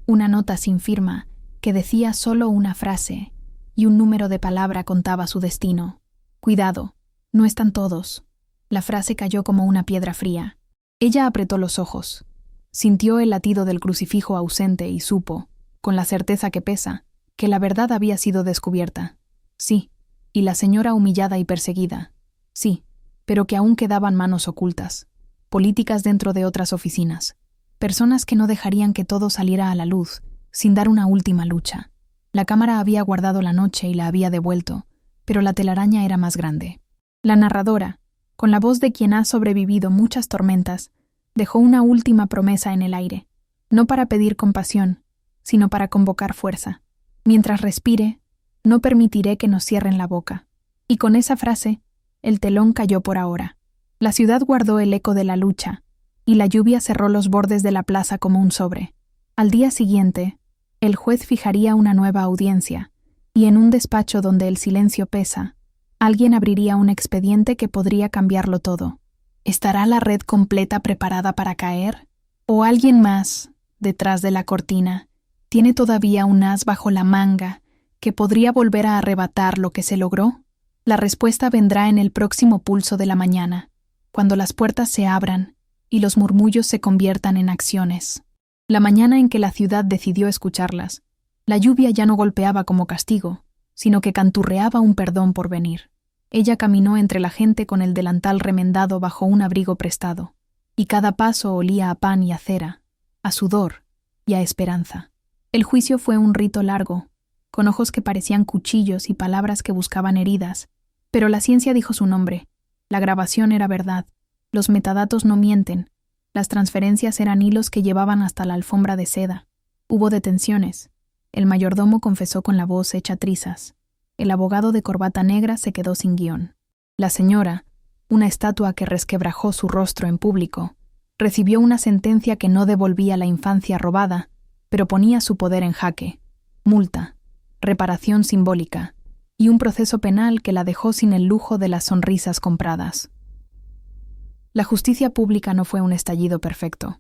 S1: Una nota sin firma que decía solo una frase y un número de palabra contaba su destino. «Cuidado, no están todos». La frase cayó como una piedra fría. Ella apretó los ojos. Sintió el latido del crucifijo ausente y supo, con la certeza que pesa, que la verdad había sido descubierta. Sí, y la señora humillada y perseguida. Sí, pero que aún quedaban manos ocultas, políticas dentro de otras oficinas, personas que no dejarían que todo saliera a la luz, sin dar una última lucha. La cámara había guardado la noche y la había devuelto, pero la telaraña era más grande. La narradora, con la voz de quien ha sobrevivido muchas tormentas, dejó una última promesa en el aire, no para pedir compasión, sino para convocar fuerza. Mientras respire, no permitiré que nos cierren la boca. Y con esa frase, el telón cayó por ahora. La ciudad guardó el eco de la lucha, y la lluvia cerró los bordes de la plaza como un sobre. Al día siguiente, el juez fijaría una nueva audiencia, y en un despacho donde el silencio pesa, alguien abriría un expediente que podría cambiarlo todo. ¿Estará la red completa preparada para caer? ¿O alguien más, detrás de la cortina, tiene todavía un as bajo la manga que podría volver a arrebatar lo que se logró? La respuesta vendrá en el próximo pulso de la mañana, cuando las puertas se abran y los murmullos se conviertan en acciones. La mañana en que la ciudad decidió escucharlas, la lluvia ya no golpeaba como castigo, sino que canturreaba un perdón por venir. Ella caminó entre la gente con el delantal remendado bajo un abrigo prestado, y cada paso olía a pan y a cera, a sudor y a esperanza. El juicio fue un rito largo, con ojos que parecían cuchillos y palabras que buscaban heridas, pero la ciencia dijo su nombre. La grabación era verdad, los metadatos no mienten, las transferencias eran hilos que llevaban hasta la alfombra de seda. Hubo detenciones. El mayordomo confesó con la voz hecha trizas. El abogado de corbata negra se quedó sin guión. La señora, una estatua que resquebrajó su rostro en público, recibió una sentencia que no devolvía la infancia robada, pero ponía su poder en jaque. Multa, reparación simbólica y un proceso penal que la dejó sin el lujo de las sonrisas compradas. La justicia pública no fue un estallido perfecto.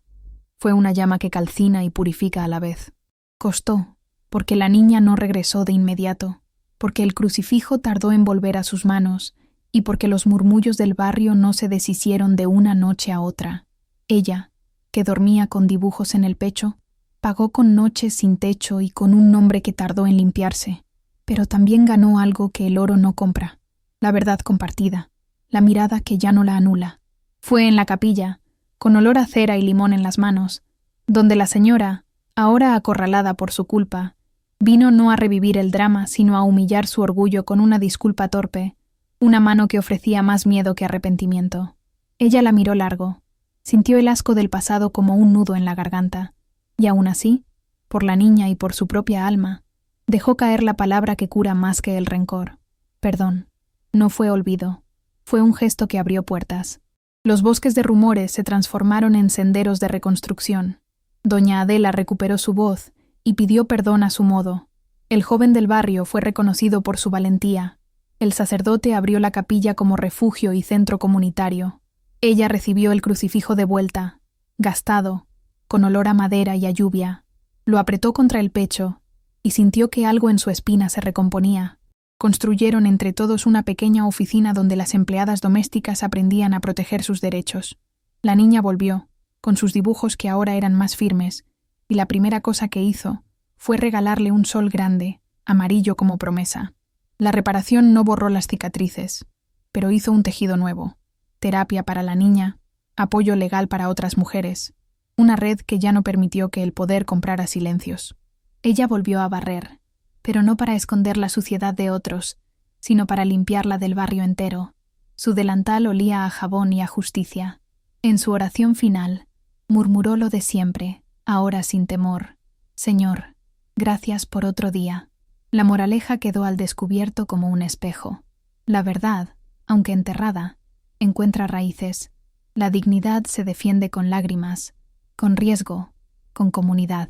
S1: Fue una llama que calcina y purifica a la vez. Costó, porque la niña no regresó de inmediato, porque el crucifijo tardó en volver a sus manos y porque los murmullos del barrio no se deshicieron de una noche a otra. Ella, que dormía con dibujos en el pecho, pagó con noches sin techo y con un nombre que tardó en limpiarse, pero también ganó algo que el oro no compra, la verdad compartida, la mirada que ya no la anula. Fue en la capilla, con olor a cera y limón en las manos, donde la señora, ahora acorralada por su culpa, vino no a revivir el drama, sino a humillar su orgullo con una disculpa torpe, una mano que ofrecía más miedo que arrepentimiento. Ella la miró largo, sintió el asco del pasado como un nudo en la garganta, y aún así, por la niña y por su propia alma, dejó caer la palabra que cura más que el rencor. Perdón. No fue olvido, fue un gesto que abrió puertas. Los bosques de rumores se transformaron en senderos de reconstrucción. Doña Adela recuperó su voz y pidió perdón a su modo. El joven del barrio fue reconocido por su valentía. El sacerdote abrió la capilla como refugio y centro comunitario. Ella recibió el crucifijo de vuelta, gastado, con olor a madera y a lluvia. Lo apretó contra el pecho y sintió que algo en su espina se recomponía. Construyeron entre todos una pequeña oficina donde las empleadas domésticas aprendían a proteger sus derechos. La niña volvió, con sus dibujos que ahora eran más firmes, y la primera cosa que hizo fue regalarle un sol grande, amarillo como promesa. La reparación no borró las cicatrices, pero hizo un tejido nuevo, terapia para la niña, apoyo legal para otras mujeres, una red que ya no permitió que el poder comprara silencios. Ella volvió a barrer, pero no para esconder la suciedad de otros, sino para limpiarla del barrio entero. Su delantal olía a jabón y a justicia. En su oración final, murmuró lo de siempre, ahora sin temor. Señor, gracias por otro día. La moraleja quedó al descubierto como un espejo. La verdad, aunque enterrada, encuentra raíces. La dignidad se defiende con lágrimas. con riesgo, con comunidad.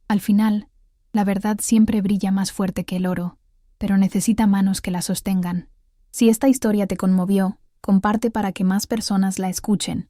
S1: Al final, la verdad siempre brilla más fuerte que el oro, pero necesita manos que la sostengan. Si esta historia te conmovió, comparte para que más personas la escuchen.